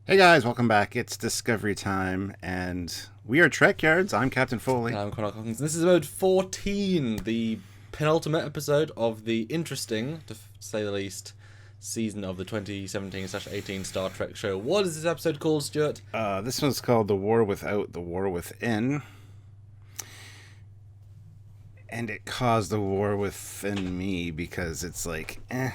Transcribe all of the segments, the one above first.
Hey guys, welcome back. It's Discovery time, and we are Trekyards. I'm Captain Foley. I'm Connor Cockins. This is episode 14, the penultimate episode of the interesting, to say the least, season of the 2017/18 Star Trek show. What is this episode called, Stuart? This one's called The War Without, The War Within. And it caused a war within me because it's like, eh.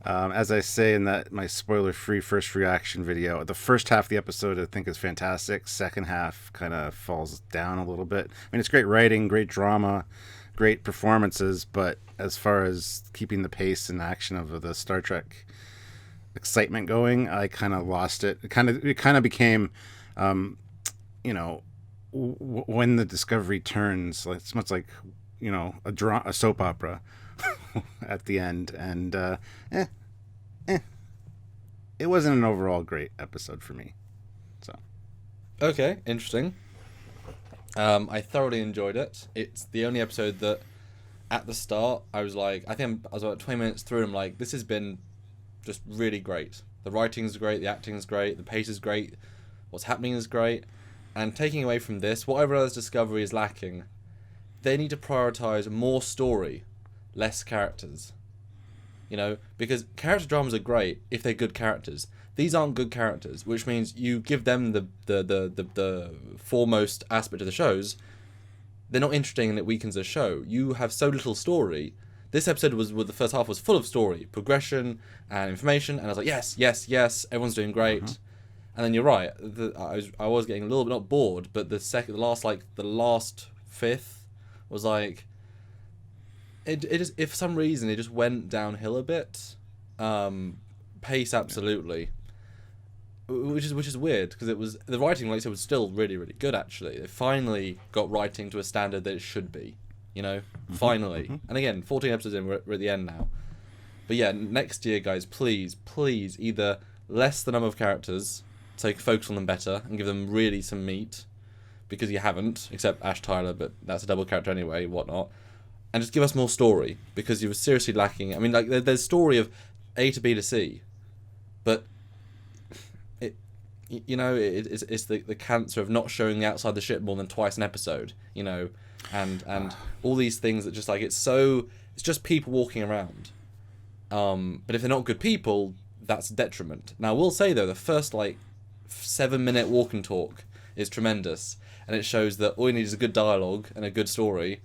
As I say in that my spoiler-free first reaction video, the first half of the episode I think is fantastic. Second half kind of falls down a little bit. I mean, it's great writing, great drama, great performances, but as far as keeping the pace and action of the Star Trek excitement going, I kind of lost it. It kind of became, when the Discovery turns, like, it's much like, a soap opera at the end, and it wasn't an overall great episode for me. So Okay, interesting. I thoroughly enjoyed it. It's the only episode that, at the start, I was like, I was about 20 minutes through, and I'm like, this has been just really great. The writing's great, the acting's great, the pace is great, what's happening is great. And taking away from this, what I realised Discovery is lacking. They need to prioritise more story, less characters. Because character dramas are great if they're good characters. These aren't good characters, which means you give them the foremost aspect of the shows. They're not interesting and it weakens the show. You have so little story. This episode the first half was full of story, progression, and information, and I was like, yes, yes, yes, everyone's doing great. And then you're right. I was getting a little bit not bored, but the last fifth was like, it just, if for some reason it just went downhill a bit. Pace absolutely, which is weird because it was the writing, like I said, was still really really good actually. They finally got writing to a standard that it should be. Finally. And again, 14 episodes in, we're at the end now. But yeah, next year, guys, please either less the number of characters so you can focus on them better and give them really some meat, because you haven't, except Ash Tyler, but that's a double character anyway, whatnot. And just give us more story, because you were seriously lacking. I mean, like, there's story of A to B to C, but it's the cancer of not showing the outside the ship more than twice an episode, and all these things that just like it's just people walking around. But if they're not good people, that's a detriment. Now, I will say though, the first 7-minute walk and talk is tremendous, and it shows that all you need is a good dialogue and a good story,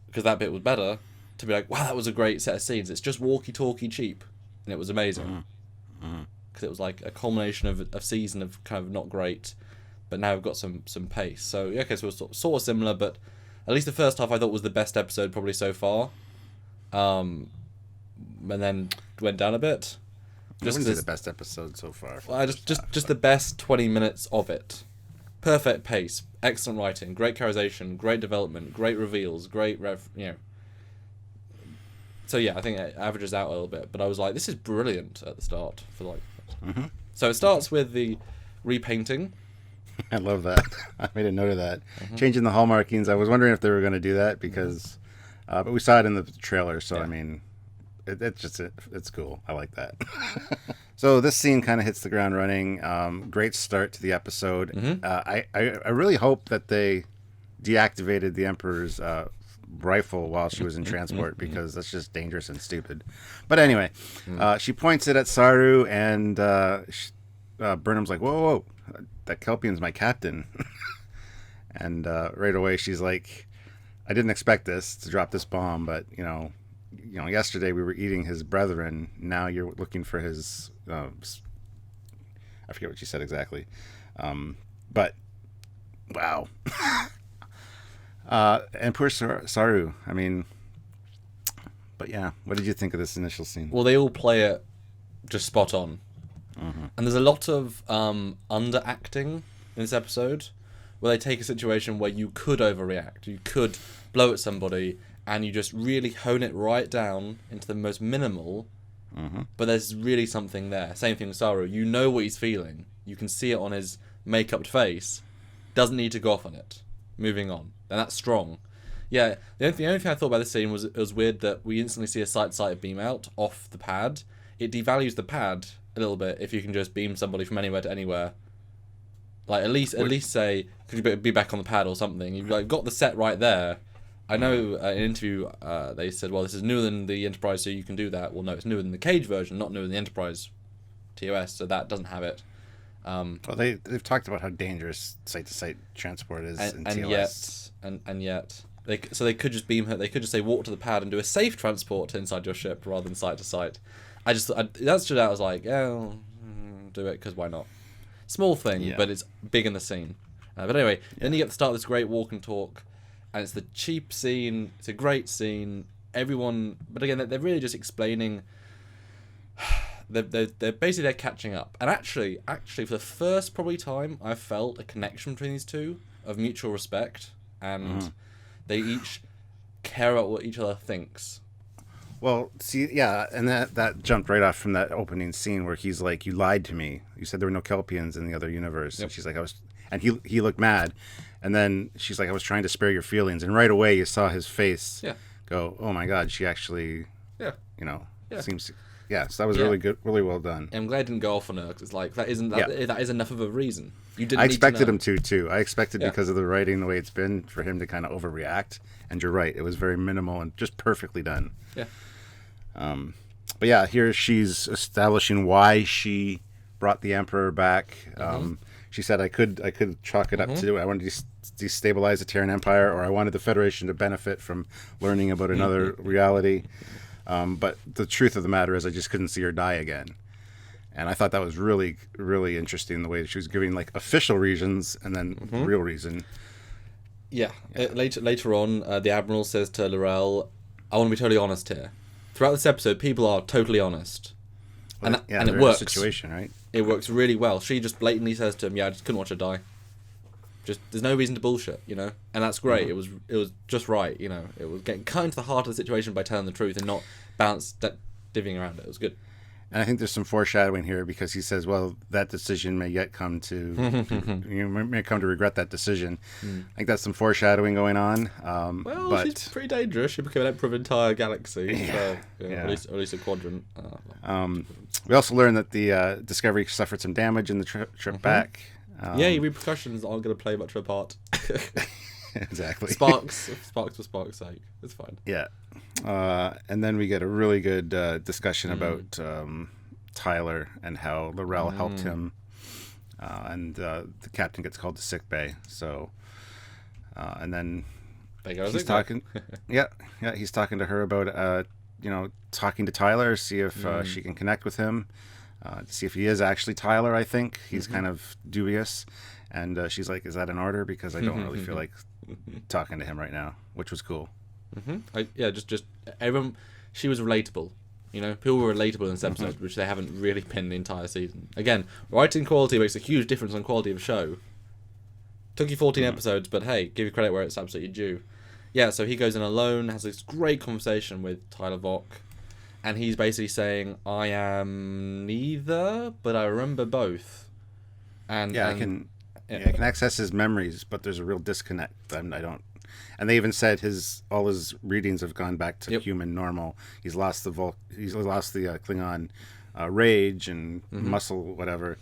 because that bit was better, to be like, wow, that was a great set of scenes. It's just walkie-talkie cheap, and it was amazing. Because it was like a culmination of a season of kind of not great, but now we've got some pace. So yeah, okay, so it's sort of similar, but at least the first half I thought was the best episode probably so far. And then went down a bit. I wouldn't say the best episode so far. Just the best 20 minutes of it. Perfect pace, excellent writing, great characterization, great development, great reveals, So yeah, I think it averages out a little bit, but I was like, this is brilliant at the start for So it starts with the repainting. I love that. I made a note of that. Changing the hallmarkings. I was wondering if they were going to do that because, but we saw it in the trailer, so yeah. I mean, it's cool. I like that. So this scene kind of hits the ground running. Great start to the episode. I really hope that they deactivated the Emperor's rifle while she was in transport, because that's just dangerous and stupid. But anyway, she points it at Saru, and Burnham's like, whoa, that Kelpian's my captain. And right away she's like, I didn't expect this to drop this bomb, but yesterday we were eating his brethren. Now you're looking for his. I forget what she said exactly, but wow. And poor Saru. I mean, but yeah, what did you think of this initial scene? Well, they all play it just spot on, and there's a lot of underacting in this episode, where they take a situation where you could overreact, you could blow at somebody, and you just really hone it right down into the most minimal, but there's really something there. Same thing with Saru. You know what he's feeling. You can see it on his make-upped face. Doesn't need to go off on it. Moving on. And that's strong. Yeah, the only thing I thought about this scene was it was weird that we instantly see a sight beam out off the pad. It devalues the pad a little bit if you can just beam somebody from anywhere to anywhere. Like at least say, could you be back on the pad or something? You've like got the set right there. I know in an interview they said, well, this is newer than the Enterprise, so you can do that. Well, no, it's newer than the Cage version, not newer than the Enterprise TOS, so that doesn't have it. Well, they've talked about how dangerous site-to-site transport is in TOS. And yet they could just beam her. They could just say walk to the pad and do a safe transport to inside your ship rather than site to site. That stood out as like, do it because why not? Small thing, but it's big in the scene. But anyway, then you get to start this great walk and talk, and it's the cheap scene. It's a great scene. Everyone, but again, they're really just explaining. They're basically catching up, and actually for the first probably time I felt a connection between these two of mutual respect, and they each care about what each other thinks. Well, see, yeah, and that jumped right off from that opening scene where he's like, "You lied to me. You said there were no Kelpians in the other universe." Yep. And she's like, "I was," and he looked mad, and then she's like, "I was trying to spare your feelings," and right away you saw his face go, "Oh my God, she actually, seems." Yeah, so that was really good, really well done. I'm glad I didn't go off on her because it's like that is enough of a reason. You didn't. I expected him to too. I expected because of the writing, the way it's been, for him to kind of overreact. And you're right, it was very minimal and just perfectly done. Yeah. But yeah, here she's establishing why she brought the Emperor back. She said, "I could chalk it up to I wanted to destabilize the Terran Empire, or I wanted the Federation to benefit from learning about another reality. But the truth of the matter is I just couldn't see her die again." And I thought that was really, really interesting, the way that she was giving like official reasons and then real reason. Yeah. Later on, the Admiral says to L'Rell, "I want to be totally honest here. Throughout this episode, people are totally honest." Well, and it works. Situation, right? It works really well. She just blatantly says to him, "Yeah, I just couldn't watch her die. Just there's no reason to bullshit, and that's great. It was just right, It was getting cut into the heart of the situation by telling the truth and not divvying around it. It was good. And I think there's some foreshadowing here because he says, "Well, that decision may yet come to you may come to regret that decision." I think that's some foreshadowing going on. But she's pretty dangerous. She became an emperor of an entire galaxy, at least a quadrant. We also learned that the Discovery suffered some damage in the trip back. Repercussions aren't going to play much of a part. Exactly. Sparks for Sparks' sake. It's fine. Yeah. And then we get a really good discussion about Tyler and how L'Rell helped him. And the captain gets called to sick bay. So, and then he's talking. He's talking to her about, talking to Tyler, see if she can connect with him. To see if he is actually Tyler, I think. He's kind of dubious. And she's like, "Is that an order? Because I don't really feel like talking to him right now," which was cool. Just everyone. She was relatable. People were relatable in this episode, which they haven't really been the entire season. Again, writing quality makes a huge difference on quality of a show. Took you 14 episodes, but hey, give you credit where it's absolutely due. Yeah, so he goes in alone, has this great conversation with Tyler Vok. And he's basically saying, "I am neither, but I remember both." I can access his memories, but there's a real disconnect. I don't. And they even said all his readings have gone back to human normal. He's lost the Klingon rage and muscle, whatever.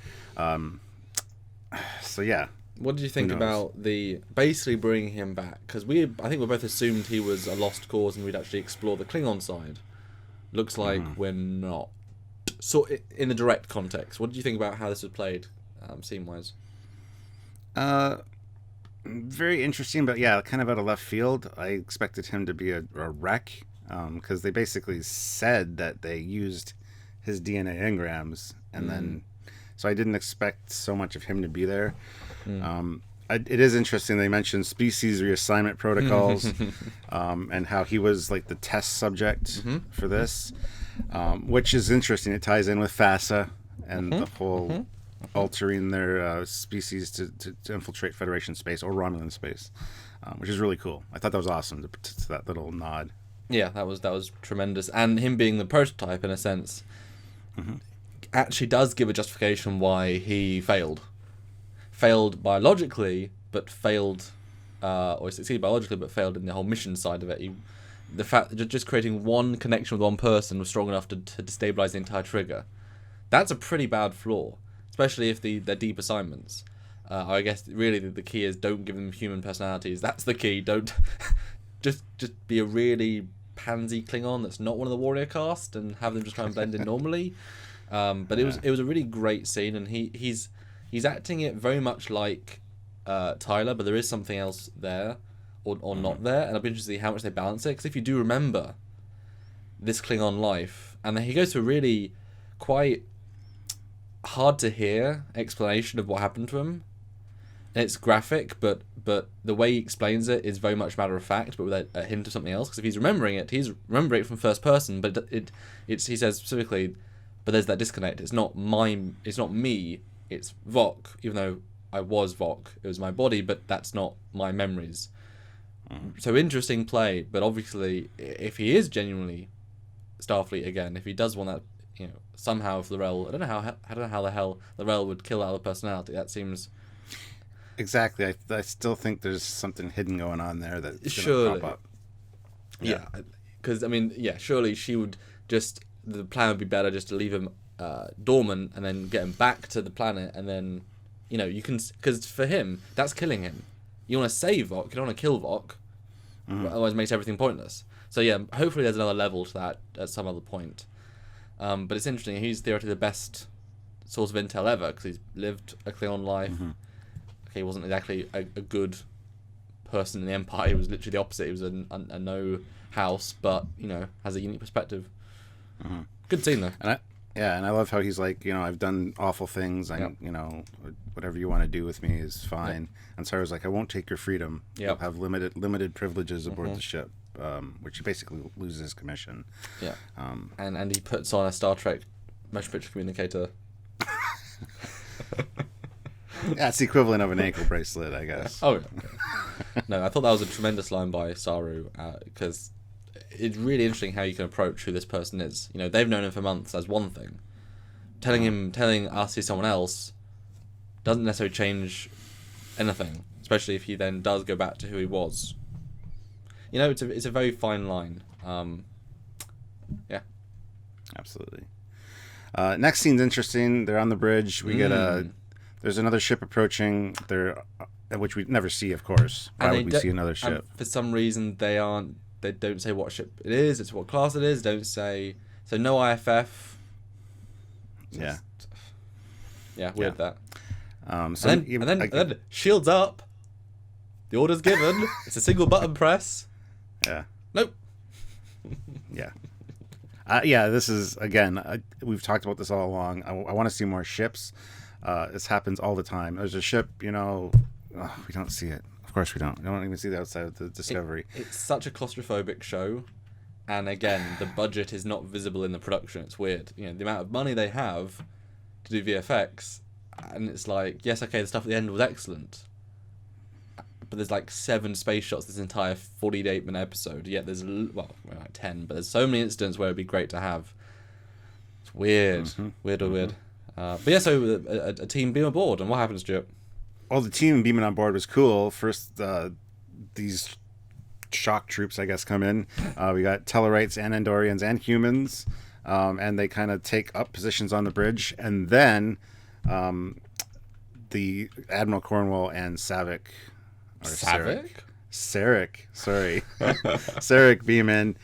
So yeah. What did you think about the basically bringing him back? Because I think we both assumed he was a lost cause, and we'd actually explore the Klingon side. Looks like we're not. So, in the direct context, what did you think about how this was played, scene-wise? Very interesting, but yeah, kind of out of left field. I expected him to be a wreck, because they basically said that they used his DNA engrams, and then, so I didn't expect so much of him to be there. It is interesting they mentioned species reassignment protocols, and how he was like the test subject for this, which is interesting. It ties in with FASA and the whole altering their species to infiltrate Federation space or Romulan space, which is really cool. I thought that was awesome to that little nod. Yeah, that was tremendous. And him being the prototype, in a sense, actually does give a justification why he failed. Failed biologically, but failed, or succeeded biologically, but failed in the whole mission side of it. The fact that just creating one connection with one person was strong enough to destabilize the entire trigger. That's a pretty bad flaw, especially if they're deep assignments. I guess really the key is don't give them human personalities. That's the key. Don't just be a really pansy Klingon that's not one of the warrior caste and have them just try and blend in normally. But it was a really great scene, and he's acting it very much like Tyler, but there is something else there or not there, and I'll be interested to see how much they balance it. Because if you do remember this Klingon life, and then he goes to a really quite hard to hear explanation of what happened to him. And it's graphic, but the way he explains it is very much matter of fact, but with a hint of something else. Because if he's remembering it from first person, but he says specifically, but there's that disconnect. It's not me. It's Vok. Even though I was Vok, it was my body, but that's not my memories. So interesting play, but obviously, if he is genuinely Starfleet again, if he does want that, somehow if L'Rell, I don't know how the hell L'Rell would kill out of personality. That seems. Exactly. I still think there's something hidden going on there that's surely pop up. Yeah, because surely she would the plan would be better just to leave him dormant and then get him back to the planet, and then you can, because for him that's killing him. You want to save Vok, you don't want to kill Vok, otherwise it makes everything pointless. So yeah, hopefully there's another level to that at some other point. But it's interesting. He's theoretically the best source of intel ever because he's lived a Klingon life. Okay, he wasn't exactly a good person in the Empire. He was literally the opposite. He was a no house, but has a unique perspective. Good scene though. And I love how he's like, I've done awful things. Whatever you want to do with me is fine. And Sarah's like, I won't take your freedom. You'll have limited privileges aboard the ship, which he basically loses his commission. Yeah. And he puts on a Star Trek motion picture communicator. Yeah, it's the equivalent of an ankle bracelet, I guess. Oh, no, I thought that was a tremendous line by Saru, because it's really interesting how you can approach who this person is. They've known him for months as one thing. Telling us he's someone else doesn't necessarily change anything, especially if he then does go back to who he was. It's a very fine line. Yeah. Absolutely. Next scene's interesting. They're on the bridge. We get there's another ship approaching. Which we never see, of course. Why would we see another ship? For some reason, they don't say what ship it is. It's what class it is. Don't say. So no IFF. Yeah. Yeah, weird that. And then shields up. The order's given. It's a single button press. Yeah. Nope. Yeah. This is, again, we've talked about this all along. I want to see more ships. This happens all the time. There's a ship, we don't see it. Of course we don't. We don't even see the outside of the Discovery. It's such a claustrophobic show. And again, the budget is not visible in the production. It's weird. The amount of money they have to do VFX. And it's like, yes, okay, the stuff at the end was excellent. But there's like 7 space shots this entire 48-minute episode. Yet there's, like 10, but there's so many incidents where it'd be great to have. It's weird. Weird. But yeah, so a team beam aboard, and what happens, Stuart? Well, the team beaming on board was cool. First, these shock troops, I guess, come in. We got Tellarites and Andorians and humans, and they kind of take up positions on the bridge. And then the Admiral Cornwall and Sarek, sorry. Sarek beam in,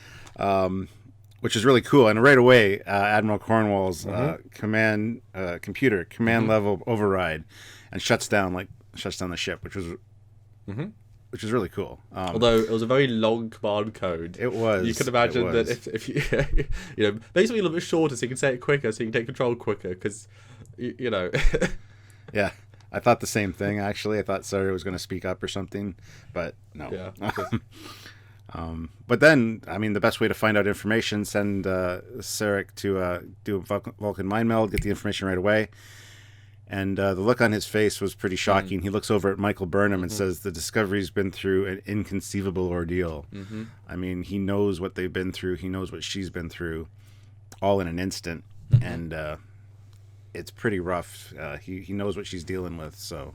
which is really cool. And right away, Admiral Cornwall's command level override, and shuts down the ship, which was really cool. Although it was a very long command code. It was. You can imagine that if you basically a little bit shorter, so you can say it quicker, so you can take control quicker, because Yeah. I thought the same thing, actually. I thought Sarah was going to speak up or something, but no. Yeah. But then, the best way to find out information, send Sarek to do a Vulcan mind meld, get the information right away. And the look on his face was pretty shocking. He looks over at Michael Burnham and says, the Discovery's been through an inconceivable ordeal. He knows what they've been through. He knows what she's been through, all in an instant. And it's pretty rough. He knows what she's dealing with, so...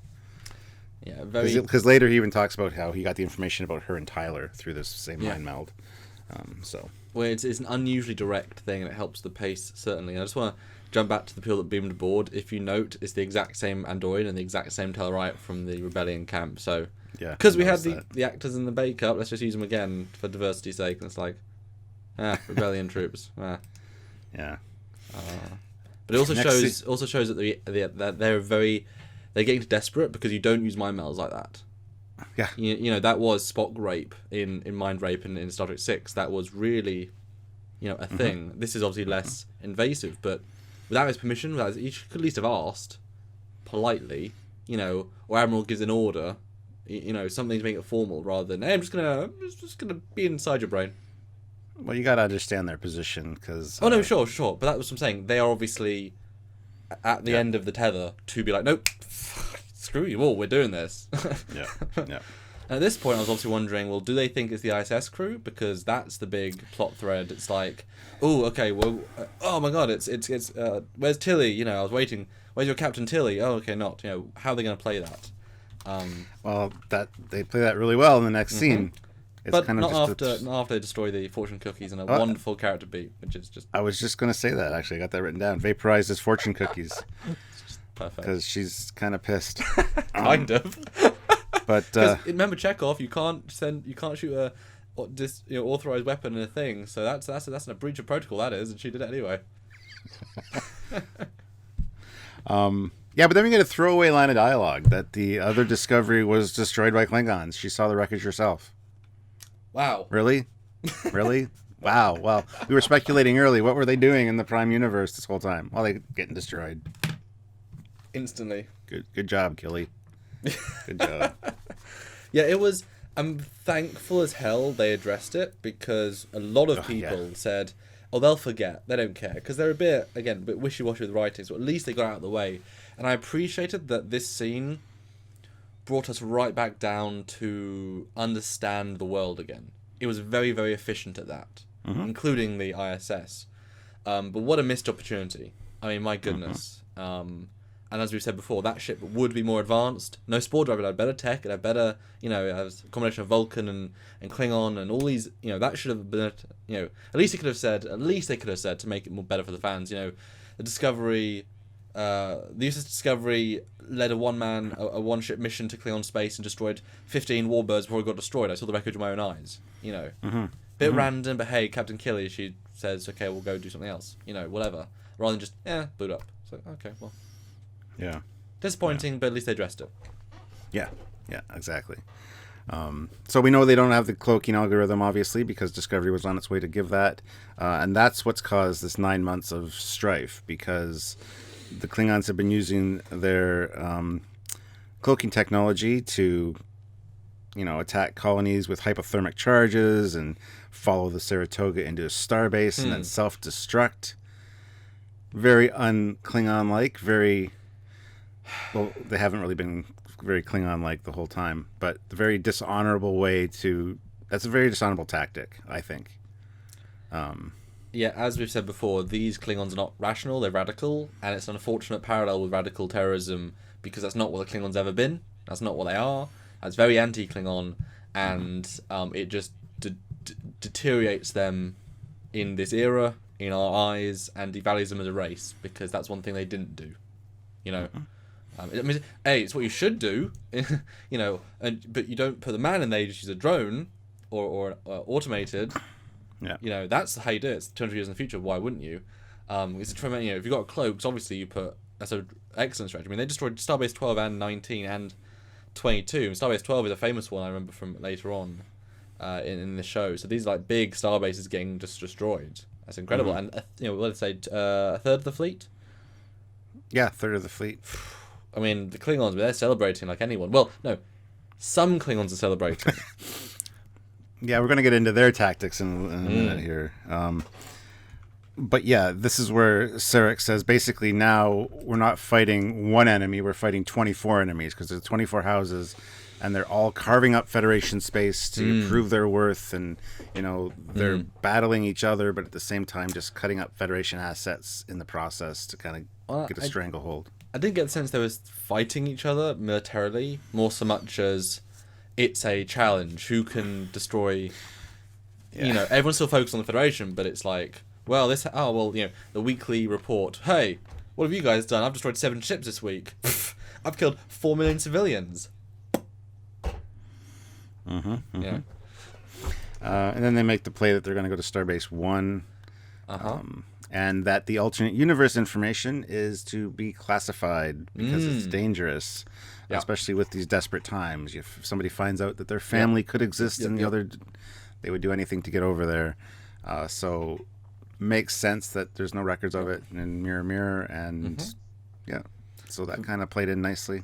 Yeah, very. Because later he even talks about how he got the information about her and Tyler through this same mind meld. Well, it's an unusually direct thing, and it helps the pace certainly. I just want to jump back to the people that beamed aboard. If you note, it's the exact same android and the exact same Tellarite from the Rebellion camp. So, Yeah, because we had the actors in the bake-up, let's just use them again for diversity's sake. And it's like, Rebellion troops. Yeah. But it also shows that they're getting desperate because you don't use mind melds like that. Yeah. You know, that was Spock rape in Mind Rape in Star Trek 6. That was really, a thing. This is obviously less invasive, but without his permission, he could at least have asked politely, or Admiral gives an order, something to make it formal rather than, hey, I'm just gonna be inside your brain. Well, you got to understand their position because... Oh, no, sure. But that's what I'm saying. They are obviously at the end of the tether to be like, nope, screw you all, we're doing this. Yeah. And at this point, I was obviously wondering, well, do they think it's the ISS crew? Because that's the big plot thread. It's like, oh, okay, well, oh my god, it's where's Tilly? I was waiting. Where's your Captain Tilly? Oh, okay, not. How are they going to play that? Well, they play that really well in the next scene. It's but kind of not after they destroy the fortune cookies and a wonderful character beat, which is just... I was just going to say that, actually. I got that written down. Vaporize his fortune cookies. It's just perfect. Because she's kind of pissed. Kind of. But remember Chekhov, you can't shoot a authorized weapon in a thing, so that's a breach of protocol, that is, and she did it anyway. Yeah, but then we get a throwaway line of dialogue that the other Discovery was destroyed by Klingons. She saw the wreckage herself. Wow. Really? Wow. Well, we were speculating early. What were they doing in the Prime Universe this whole time? Well, they getting destroyed. Instantly. Good job, Killy. Good job. Yeah, it was... I'm thankful as hell they addressed it, because a lot of people said, oh, they'll forget. They don't care. Because they're a bit wishy-washy with writing, so at least they got out of the way. And I appreciated that this scene brought us right back down to understand the world again. It was very, very efficient at that, including the ISS. But what a missed opportunity. I mean, my goodness. And as we said before, that ship would be more advanced. No Spore Drive, it had better tech, it had better, it has a combination of Vulcan and Klingon and all these, that should have been, at least they could have said to make it more better for the fans, the Discovery... the USS Discovery led a one-ship mission to Klingon space and destroyed 15 warbirds before it got destroyed. I saw the wreckage with my own eyes. Bit random, but hey, Captain Killy, she says, okay, we'll go do something else. Whatever. Rather than just, blew it up. So, okay, well. Yeah. Disappointing, but at least they addressed it. Yeah, exactly. So we know they don't have the cloaking algorithm, obviously, because Discovery was on its way to give that. And that's what's caused this 9 months of strife, because... the Klingons have been using their cloaking technology to, attack colonies with hypothermic charges and follow the Saratoga into a starbase and then self-destruct. Very un-Klingon-like, very... Well, they haven't really been very Klingon-like the whole time, but the very dishonorable way to... That's a very dishonorable tactic, I think. Yeah, as we've said before, these Klingons are not rational, they're radical, and it's an unfortunate parallel with radical terrorism, because that's not what the Klingons ever been, that's not what they are, that's very anti-Klingon, and it just deteriorates them in this era, in our eyes, and devalues them as a race, because that's one thing they didn't do, it's what you should do, but you don't put the man in there, you just use a drone, or automated... Yeah. That's how you do it. It's 200 years in the future. Why wouldn't you? It's a tremendous. If you've got cloaks, obviously you put. That's an excellent strategy. I mean, they destroyed Starbase 12 and 19 and 22. Starbase 12 is a famous one I remember from later on in the show. So these are like big starbases getting just destroyed. That's incredible. And let's say a third of the fleet. Yeah, a third of the fleet. I mean, the Klingons, they're celebrating like anyone. Well, no, some Klingons are celebrating. Yeah, we're going to get into their tactics in a minute here. But yeah, this is where Sarek says, basically now we're not fighting one enemy, we're fighting 24 enemies, because there's 24 houses, and they're all carving up Federation space to prove their worth, and, they're battling each other, but at the same time just cutting up Federation assets in the process to kind of get a stranglehold. I didn't get the sense they were fighting each other militarily, more so much as... it's a challenge. Who can destroy... everyone's still focused on the Federation, but it's like, well, the weekly report. Hey, what have you guys done? I've destroyed 7 ships this week. I've killed 4 million civilians. Yeah. And then they make the play that they're going to go to Starbase 1. And that the alternate universe information is to be classified because it's dangerous, especially with these desperate times. If somebody finds out that their family could exist in the other, they would do anything to get over there. So makes sense that there's no records of it in Mirror Mirror, and so that kind of played in nicely.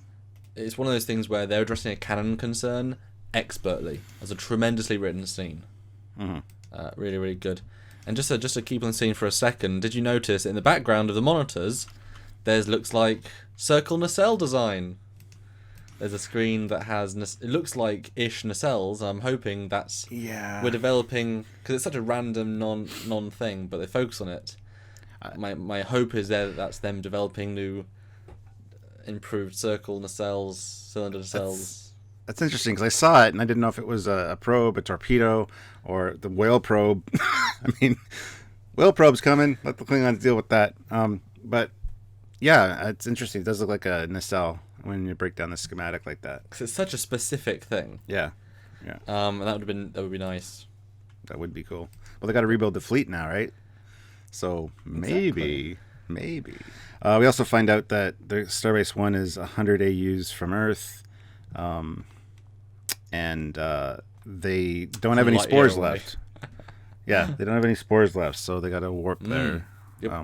It's one of those things where they're addressing a canon concern expertly. As a tremendously written scene. Really, really good. And just to keep on the scene for a second, did you notice in the background of the monitors, looks like circle nacelle design? There's a screen that has, it looks like ish nacelles. I'm hoping that's we're developing, because it's such a random non thing, but they focus on it. My hope is that's them developing new, improved circle nacelles, cylinder nacelles. That's interesting, because I saw it and I didn't know if it was a probe, a torpedo, or the whale probe. I mean, whale probe's coming. Let the Klingons deal with that. But yeah, it's interesting. It does look like a nacelle when you break down the schematic like that. Because it's such a specific thing. Yeah. And that would be nice. That would be cool. Well, they got to rebuild the fleet now, right? So maybe. We also find out that the Starbase 1 is 100 AUs from Earth. And they don't have any spores left. Yeah, they don't have any spores left, so they got to warp there,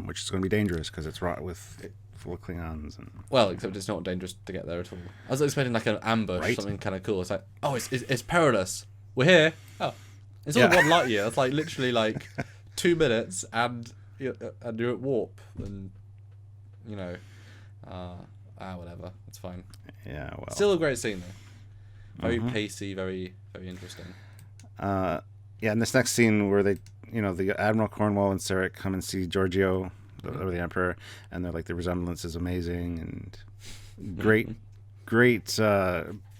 which is going to be dangerous because it's full of Klingons. Well, except it's not dangerous to get there at all. I was expecting like an ambush, something kind of cool. It's like, oh, it's perilous. We're here. Oh, it's all 1 light year. It's like literally like 2 minutes, and you're at warp, and whatever. It's fine. Yeah, well, still a great scene though. Very pacey, very, very interesting. And this next scene where they, the Admiral Cornwall and Sarek come and see Giorgio, or the Emperor, and they're like, the resemblance is amazing, and great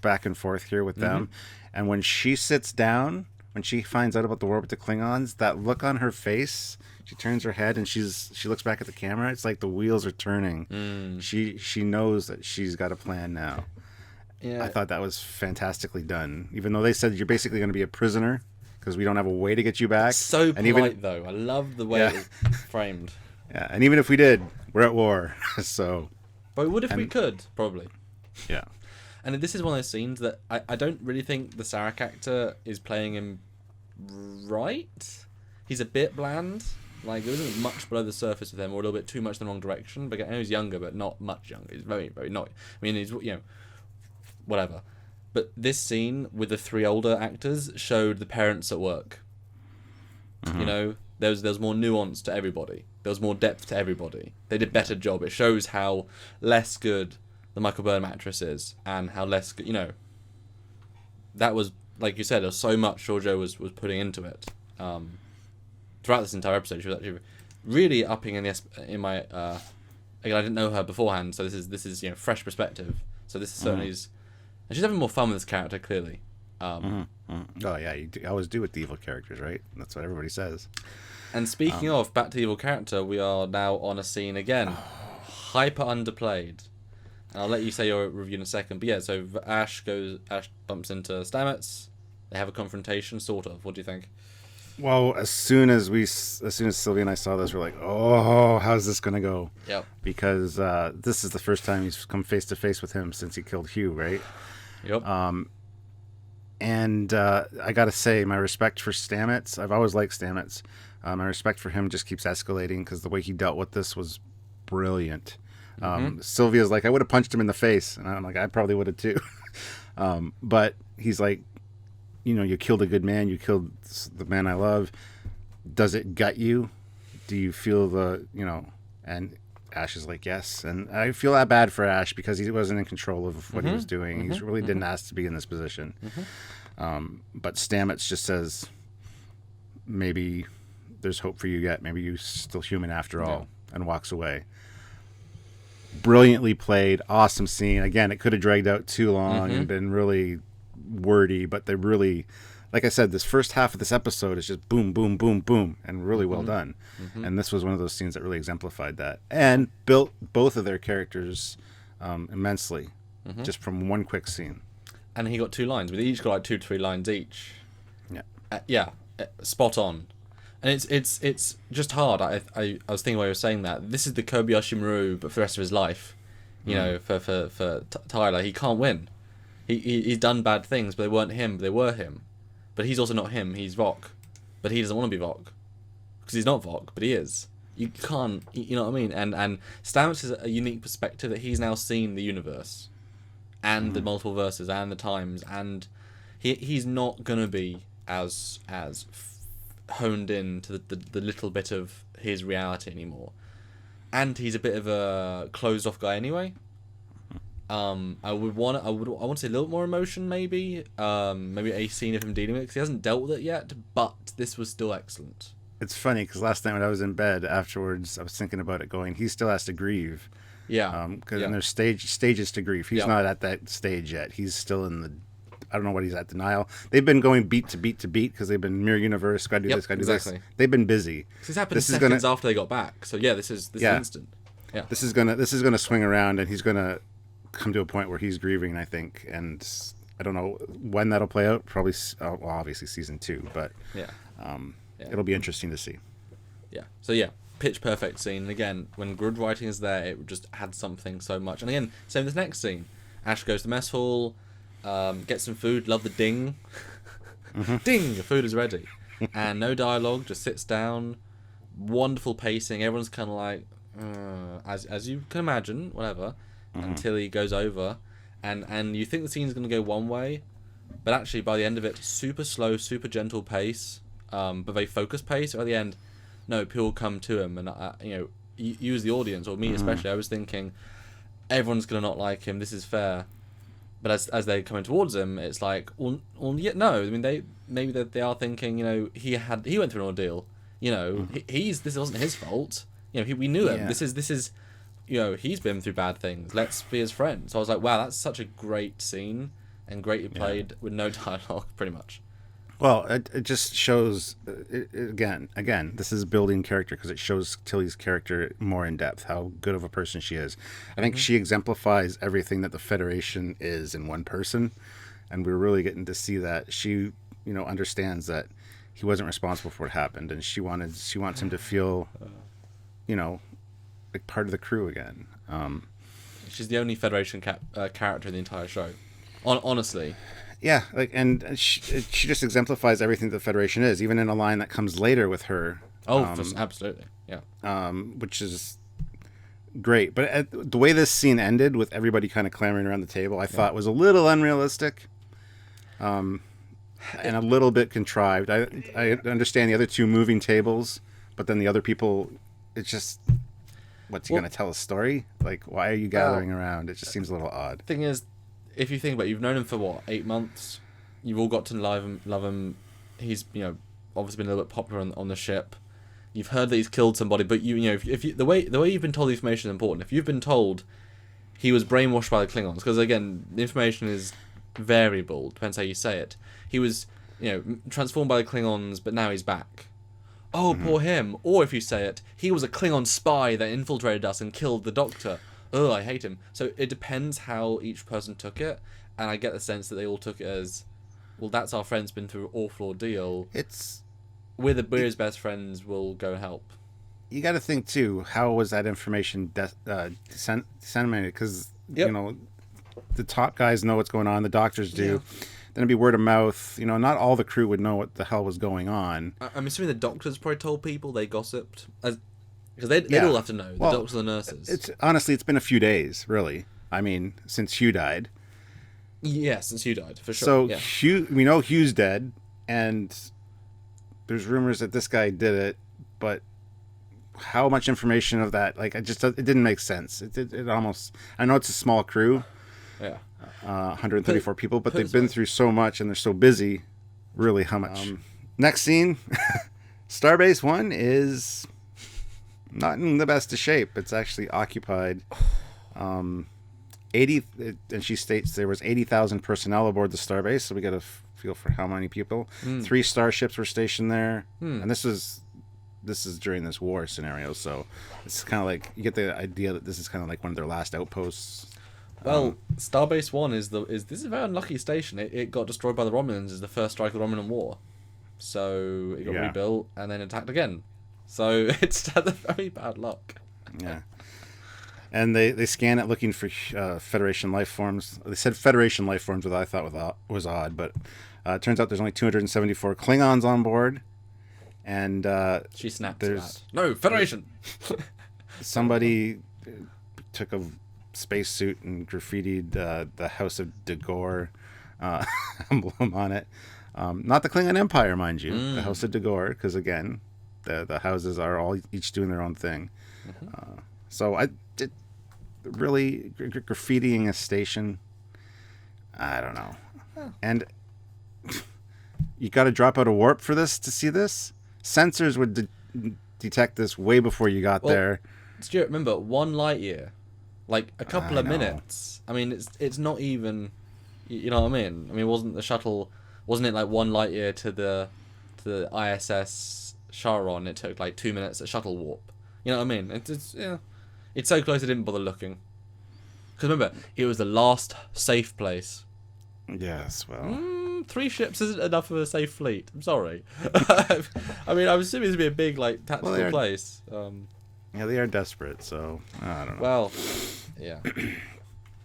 back and forth here with them. And when she sits down, when she finds out about the war with the Klingons, that look on her face, she turns her head and she looks back at the camera. It's like the wheels are turning. She knows that she's got a plan now. Yeah. I thought that was fantastically done. Even though they said you're basically going to be a prisoner because we don't have a way to get you back. It's so polite, though. I love the way it was framed. Yeah, and even if we did, we're at war. So. But we would if we could, probably. Yeah. And this is one of those scenes that I don't really think the Sarek actor is playing him right. He's a bit bland. Like, there isn't much below the surface with him, or a little bit too much in the wrong direction. But I know he's younger, but not much younger. He's very, very not. I mean, he's, whatever. But this scene with the 3 older actors showed the parents at work. There's more nuance to everybody. There was more depth to everybody. They did a better job. It shows how less good the Michael Burnham actress is, and how less good, that was, like you said, there was so much Giorgio was putting into it. Throughout this entire episode, she was actually really upping in my. Again, I didn't know her beforehand, so this is fresh perspective. So this is certainly is. And she's having more fun with this character, clearly. Oh, yeah, you always do with the evil characters, right? That's what everybody says. And speaking of back to the evil character, we are now on a scene again. Hyper underplayed. And I'll let you say your review in a second. But yeah, so Ash bumps into Stamets. They have a confrontation, sort of. What do you think? Well, as soon as Sylvia and I saw this, we're like, oh, how's this going to go? Yep. Because this is the first time he's come face to face with him since he killed Hugh, right? Yep. And I got to say, my respect for Stamets, I've always liked Stamets. My respect for him just keeps escalating because the way he dealt with this was brilliant. Sylvia's like, I would have punched him in the face. And I'm like, I probably would have too. But he's like, you killed a good man. You killed the man I love. Does it gut you? Do you feel and Ash is like, yes. And I feel that bad for Ash because he wasn't in control of what he was doing. He really didn't ask to be in this position. But Stamets just says, maybe there's hope for you yet. Maybe you're still human after all, and walks away. Brilliantly played. Awesome scene. Again, it could have dragged out too long and been really wordy, but they really, like I said, this first half of this episode is just boom, boom, boom, boom, and really well done. And this was one of those scenes that really exemplified that and built both of their characters immensely, just from one quick scene. And he got 2 lines. We each got like 2 to 3 lines each. Yeah. Spot on. And it's just hard. I was thinking while you were saying that this is the Kobayashi Maru, but for the rest of his life, you know, for Tyler, he can't win. He's done bad things, but they weren't him. But they were him. But he's also not him. He's Vok, but he doesn't want to be Vok because he's not Vok, but he is. You can't. You know what I mean? And Stamets is a unique perspective that he's now seen the universe, and the multiple verses, and the times, and he's not gonna be as honed in to the little bit of his reality anymore, and he's a bit of a closed off guy anyway. I want to see a little more emotion, maybe a scene of him dealing with it, because he hasn't dealt with it yet, but this was still excellent. It's funny because last night when I was in bed afterwards, I was thinking about it, going, he still has to grieve. Because there's stages to grief. He's not at that stage yet. He's still in the, I don't know what he's at, denial. They've been going beat to beat to beat because they've been mirror universe, gotta do this, gotta do this. They've been busy. This happened seconds after they got back. So this is instant. Yeah. This is gonna swing around, and he's gonna come to a point where he's grieving, I think, and I don't know when that'll play out. Probably, obviously season 2, but it'll be interesting to see. Yeah. So pitch perfect scene. And again, when good writing is there, it just had something so much. And again, same this next scene. Ash goes to the mess hall, gets some food. Love the ding. Ding! Your food is ready. And no dialogue, just sits down. Wonderful pacing. Everyone's kind of like, as you can imagine, whatever. Until he goes over, and you think the scene's going to go one way, but actually by the end of it, super slow, super gentle pace, but very focused pace. Or at the end, no, people come to him, and you as the audience, or me especially, I was thinking, everyone's going to not like him. This is fair. But as they're coming towards him, it's like, well, yet no. I mean, they are thinking, he went through an ordeal. This wasn't his fault. We knew him. This is. He's been through bad things. Let's be his friend. So I was like, wow, that's such a great scene, and greatly played with no dialogue, pretty much. Well, it just shows, again, this is building character, because it shows Tilly's character more in depth, how good of a person she is. I think she exemplifies everything that the Federation is in one person, and we're really getting to see that. She, understands that he wasn't responsible for what happened, and she wants him to feel, like part of the crew again. She's the only Federation character in the entire show, honestly. Yeah, and she just exemplifies everything the Federation is, even in a line that comes later with her. Absolutely, yeah. Which is great, but the way this scene ended, with everybody kind of clamoring around the table, I thought was a little unrealistic, and a little bit contrived. I understand the other 2 moving tables, but then the other people, it's just. What's he going to tell a story? Like, why are you gathering around? It just seems a little odd. Thing is, if you think about it, you've known him for 8 months. You've all got to love him. He's obviously been a little bit popular on the ship. You've heard that he's killed somebody, but if you the way you've been told the information is important. If you've been told he was brainwashed by the Klingons, because again, the information is variable, depends how you say it. He was transformed by the Klingons, but now he's back. Oh, poor him. Or if you say it, he was a Klingon spy that infiltrated us and killed the Doctor. Oh, I hate him. So it depends how each person took it, and I get the sense that they all took it as, well, that's our friend's been through an awful ordeal. We're his best friends, we'll go help. You got to think, too, how was that information disseminated? Because, the top guys know what's going on, the doctors do. Yeah. Then it'd be word of mouth. Not all the crew would know what the hell was going on. I'm assuming the doctors probably told people, they gossiped. Because they'd all have to know, the doctors and the nurses. Honestly, it's been a few days, really. I mean, since Hugh died. Yeah, since Hugh died, for sure. So we know Hugh's dead, and there's rumors that this guy did it, but how much information of that, it didn't make sense. It almost, I know it's a small crew. Yeah. 134 people, but they've been through so much and they're so busy. Really, how much? Next scene, Starbase 1 is not in the best of shape. It's actually occupied. 80, and she states there was 80,000 personnel aboard the Starbase, so we get a feel for how many people. 3 starships were stationed there, and this is during this war scenario, so it's kind of like you get the idea that this is kind of like one of their last outposts. Well, Starbase 1 this is a very unlucky station. It got destroyed by the Romulans as the first strike of the Romulan War. So it got rebuilt and then attacked again. So it's had a very bad luck. Yeah. And they scan it looking for Federation life forms. They said Federation life forms, which I thought was odd, but it turns out there's only 274 Klingons on board. And she snapped at that. No, Federation! Somebody took a spacesuit and graffitied the House of Dagor emblem on it. Not the Klingon Empire, mind you. The House of Dagor, because again, the houses are all each doing their own thing. So I did really graffitiing a station. I don't know. And you got to drop out a warp for this to see this. Sensors would detect this way before you got there. Stuart, remember 1 light year. Like a couple of minutes. I mean, it's not even, you know what I mean? I mean, wasn't it like 1 light year to the ISS Charon? It took like 2 minutes at shuttle warp. You know what I mean? It's so close I didn't bother looking. Because remember, it was the last safe place. Yes, well, 3 ships isn't enough of a safe fleet. I'm sorry. I mean, I was assuming this would be a big like tactical place. Yeah, they are desperate, so I don't know. Well, yeah.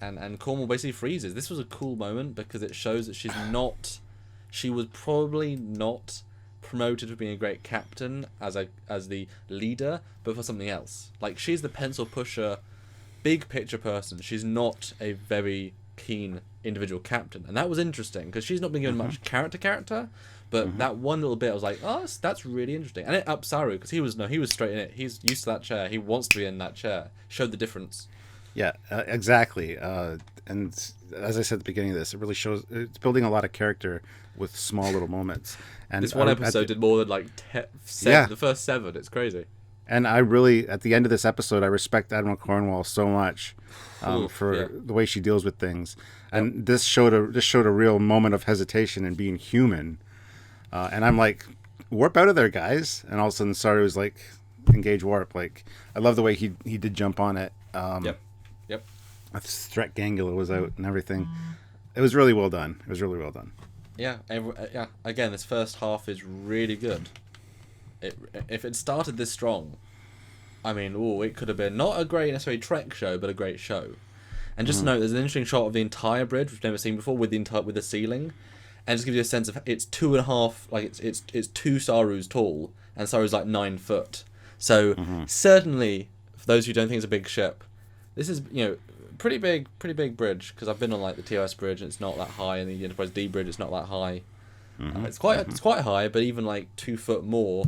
And Cornwall basically freezes. This was a cool moment because it shows that she was probably not promoted for being a great captain as the leader, but for something else. Like, she's the pencil pusher, big picture person. She's not a very keen individual captain, and that was interesting because she's not been given much character. But that one little bit, I was like, oh, that's really interesting. And it upped Saru, because he was straight in it. He's used to that chair. He wants to be in that chair. Showed the difference. Yeah, exactly. And as I said at the beginning of this, it really shows, it's building a lot of character with small little moments. And this one episode did more than like 7, the first 7. It's crazy. And I really, at the end of this episode, I respect Admiral Cornwall so much for the way she deals with things. And this showed a real moment of hesitation and being human. And I'm like, warp out of there, guys. And all of a sudden, Saru was like, engage warp. Like, I love the way he did jump on it. Yep. Threat Gangula was out and everything. It was really well done. Yeah. Again, this first half is really good. If it started this strong, I mean, it could have been not a great necessarily Trek show, but a great show. And just to note, there's an interesting shot of the entire bridge we've never seen before with the ceiling. And just gives you a sense of it's 2.5, like it's 2 Sarus tall, and Saru's like 9 foot. So certainly, for those who don't think it's a big ship, this is pretty big bridge. Because I've been on like the TOS bridge, and it's not that high, and the Enterprise D bridge, it's not that high. It's quite high, but even like 2 foot more,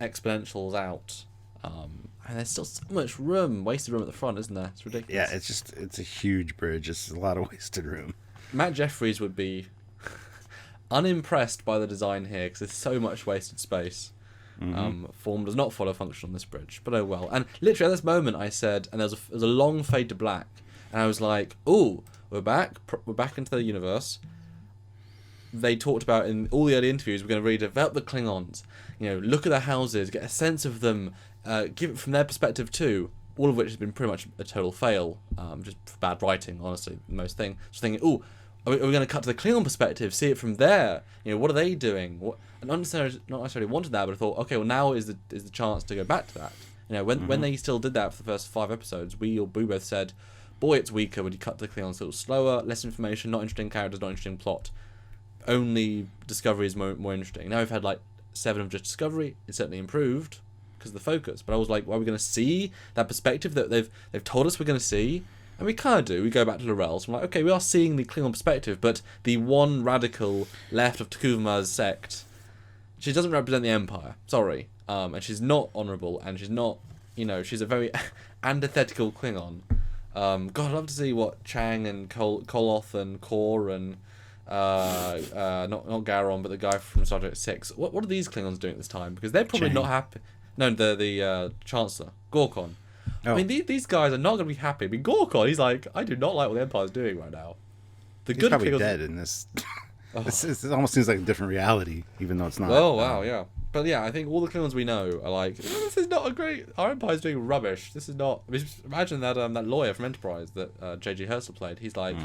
exponentials out. And there's still so much wasted room at the front, isn't there? It's ridiculous. Yeah, it's a huge bridge. It's a lot of wasted room. Matt Jeffries would be unimpressed by the design here because there's so much wasted space. Form does not follow function on this bridge, but oh well. And literally at this moment I said, and there was a long fade to black, and I was like, "Ooh, we're back into the universe." They talked about in all the early interviews, we're going to really develop the Klingons. Look at their houses, get a sense of them, give it from their perspective too. All of which has been pretty much a total fail, just bad writing, honestly. Most thing. Just thinking, ooh. Are we going to cut to the Klingon perspective, see it from there? What are they doing? And not necessarily wanted that, but I thought, okay, well now is the chance to go back to that. When they still did that for the first 5 episodes, we both said, boy, it's weaker when you cut to the Klingons, a little slower, less information, not interesting characters, not interesting plot. Only Discovery is more interesting. Now we've had like 7 of just Discovery. It's certainly improved because of the focus. But I was like, well, are we going to see that perspective that they've told us we're going to see? And we kind of do. We go back to L'Rell. So I'm like, okay, we are seeing the Klingon perspective, but the one radical left of T'Kuma's sect, she doesn't represent the Empire. Sorry. And she's not honourable, and she's not, she's a very antithetical Klingon. God, I'd love to see what Chang and Koloth and Kor and, not Garon, but the guy from Star Trek 6. What are these Klingons doing at this time? Because they're probably not happy. No, the Chancellor, Gorkon. Oh. I mean, these guys are not going to be happy. I mean, Gorkon, he's like, I do not like what the Empire's doing right now. He's probably dead in this. It almost seems like a different reality, even though it's not. Oh wow, yeah. But yeah, I think all the Klingons we know are like, this is not a great. Our Empire's doing rubbish. This is not. I mean, imagine that that lawyer from Enterprise that J.G. Herschel played. He's like,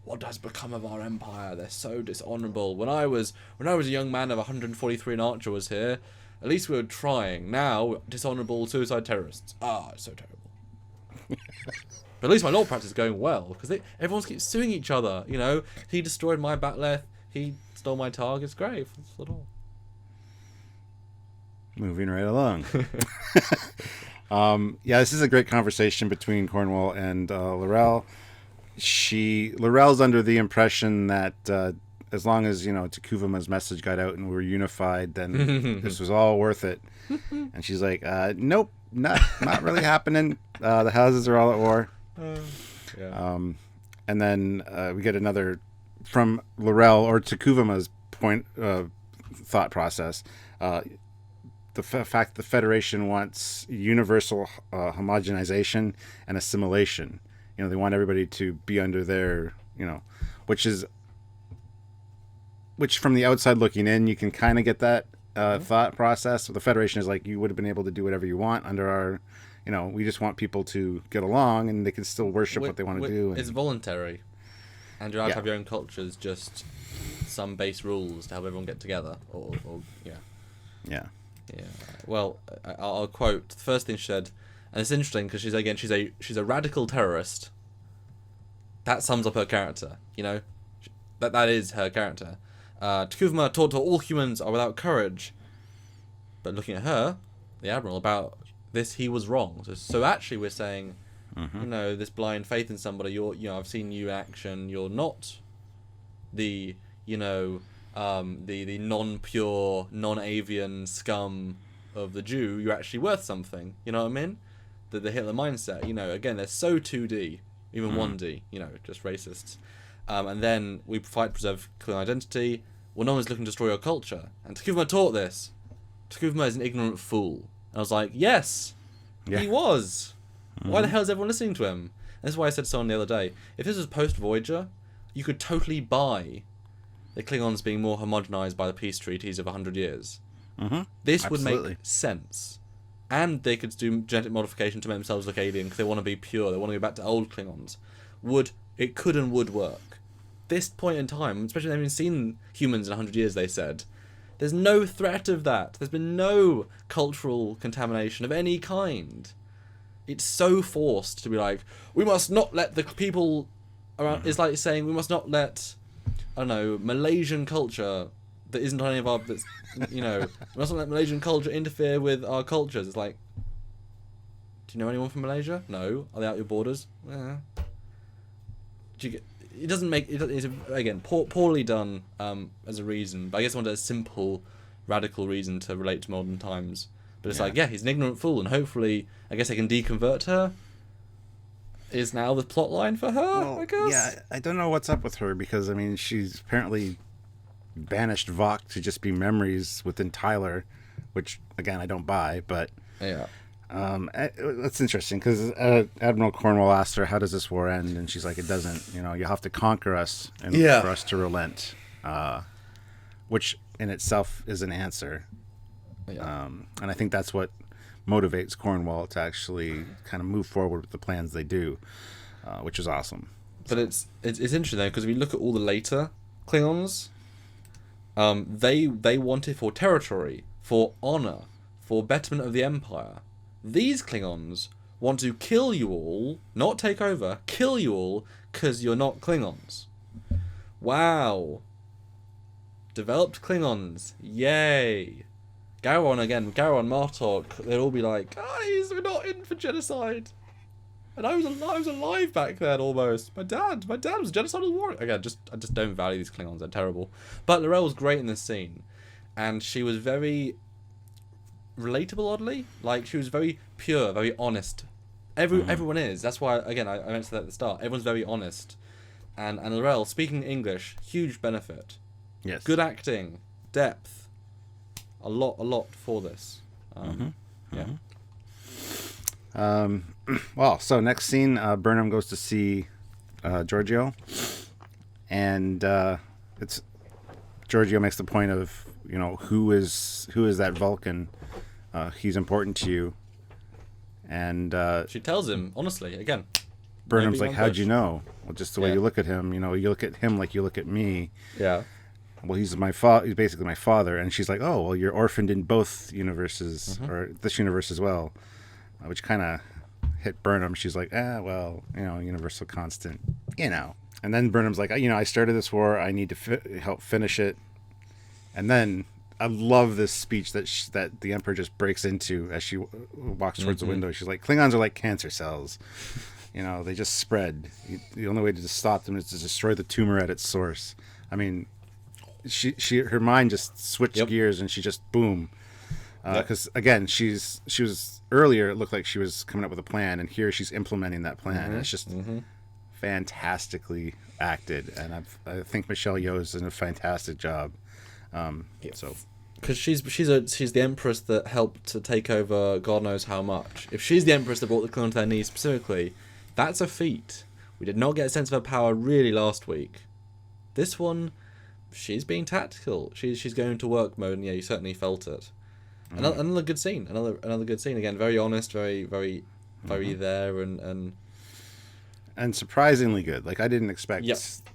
what has become of our Empire? They're so dishonourable. When I was a young man of 143 and Archer was here, at least we were trying. Now, dishonourable suicide terrorists. Ah, it's so terrible. But at least my law practice is going well because everyone keeps suing each other. You know, he destroyed my bat'leth. He stole my targets. Great. That's all. Moving right along. Yeah, this is a great conversation between Cornwall and L'Rell. L'Rell's under the impression that as long as Takuvuma's message got out and we were unified, then this was all worth it. And she's like, "Nope, not really happening. The houses are all at war." Yeah. And then we get another from L'Rell or Takuvuma's thought process. The fact the Federation wants universal homogenization and assimilation. They want everybody to be under their, which from the outside looking in, you can kind of get that thought process. The Federation is like, you would have been able to do whatever you want under our, we just want people to get along and they can still worship what they want to do. It's voluntary. And you're allowed to have your own cultures, just some base rules to help everyone get together. Or yeah. Yeah. Yeah. Well, I'll quote the first thing she said, and it's interesting because she's a radical terrorist. That sums up her character. That is her character. Takuvma taught her all humans are without courage, but looking at her, the Admiral, about this, he was wrong. So actually, we're saying, this blind faith in somebody. I've seen you in action. You're not the the non-pure, non-avian scum of the Jew. You're actually worth something. You know what I mean? The Hitler mindset. Again, they're so 2D, even 1D. Just racists. And then we fight to preserve Klingon identity. Well, no one's looking to destroy your culture. And Takuvma taught this. Takuvma is an ignorant fool. And I was like, yes, he was. Why the hell is everyone listening to him? And this is why I said to someone the other day, if this was post-Voyager, you could totally buy the Klingons being more homogenized by the peace treaties of 100 years. This would make sense. And they could do genetic modification to make themselves look alien because they want to be pure. They want to go back to old Klingons. It could and would work. This point in time, especially they haven't seen humans in 100 years, they said, there's no threat of that. There's been no cultural contamination of any kind. It's so forced to be like, we must not let the people around... It's like saying we must not let... I don't know, Malaysian culture that isn't any of our, we mustn't let Malaysian culture interfere with our cultures. It's like, do you know anyone from Malaysia? No. Are they out your borders? Yeah. It doesn't make, it's again, poorly done as a reason, but I guess I wanted a simple, radical reason to relate to modern times. But it's like, he's an ignorant fool, and hopefully, I guess I can deconvert her. Is now the plot line for her, I guess? Yeah, I don't know what's up with her because, she's apparently banished Vok to just be memories within Tyler, which, again, I don't buy, but... Yeah. That's interesting because Admiral Cornwall asked her, how does this war end? And she's like, it doesn't. You have to conquer us for us to relent, which in itself is an answer. Yeah. And I think that's what motivates Cornwall to actually kind of move forward with the plans they do, which is awesome. But it's interesting though because if you look at all the later Klingons, they wanted for territory, for honor, for betterment of the Empire. These Klingons want to kill you all, not take over, kill you all because you're not Klingons. Wow. Developed Klingons, yay. Gowron, Martok, they'd all be like, guys, we're not in for genocide. And I was alive back then almost. My dad was a genocidal warrior. Again, I just don't value these Klingons, they're terrible. But L'Rell was great in this scene. And she was very relatable, oddly. Like, she was very pure, very honest. Everyone is. That's why, again, I mentioned that at the start. Everyone's very honest. And L'Rell, speaking English, huge benefit. Yes. Good acting, depth. A lot for this. Yeah. Well, so next scene, Burnham goes to see Giorgio, and it's Giorgio makes the point of, who is that Vulcan? He's important to you. And she tells him, honestly, again. Burnham's like, how'd you know? Well, just the way you look at him, you look at him like you look at me. Yeah. Well, he's he's basically my father. And she's like, oh, well, you're orphaned in both universes, or this universe as well, which kind of hit Burnham. She's like, well, universal constant, And then Burnham's like, I started this war. I need to help finish it. And then I love this speech that the Emperor just breaks into as she walks towards the window. She's like, Klingons are like cancer cells. They just spread. The only way to stop them is to destroy the tumor at its source. I mean, her mind just switched gears and she just boom. Because again, she was earlier. It looked like she was coming up with a plan, and here she's implementing that plan. And it's just fantastically acted, and I think Michelle Yeoh's done a fantastic job. So. Because she's the Empress that helped to take over God knows how much. If she's the Empress that brought the Klingon to their knees specifically, that's a feat. We did not get a sense of her power really last week. This one, she's being tactical. She's going to work mode, and you certainly felt it. Another good scene. Another good scene. Again, very honest, very there, and surprisingly good. Like, I didn't expect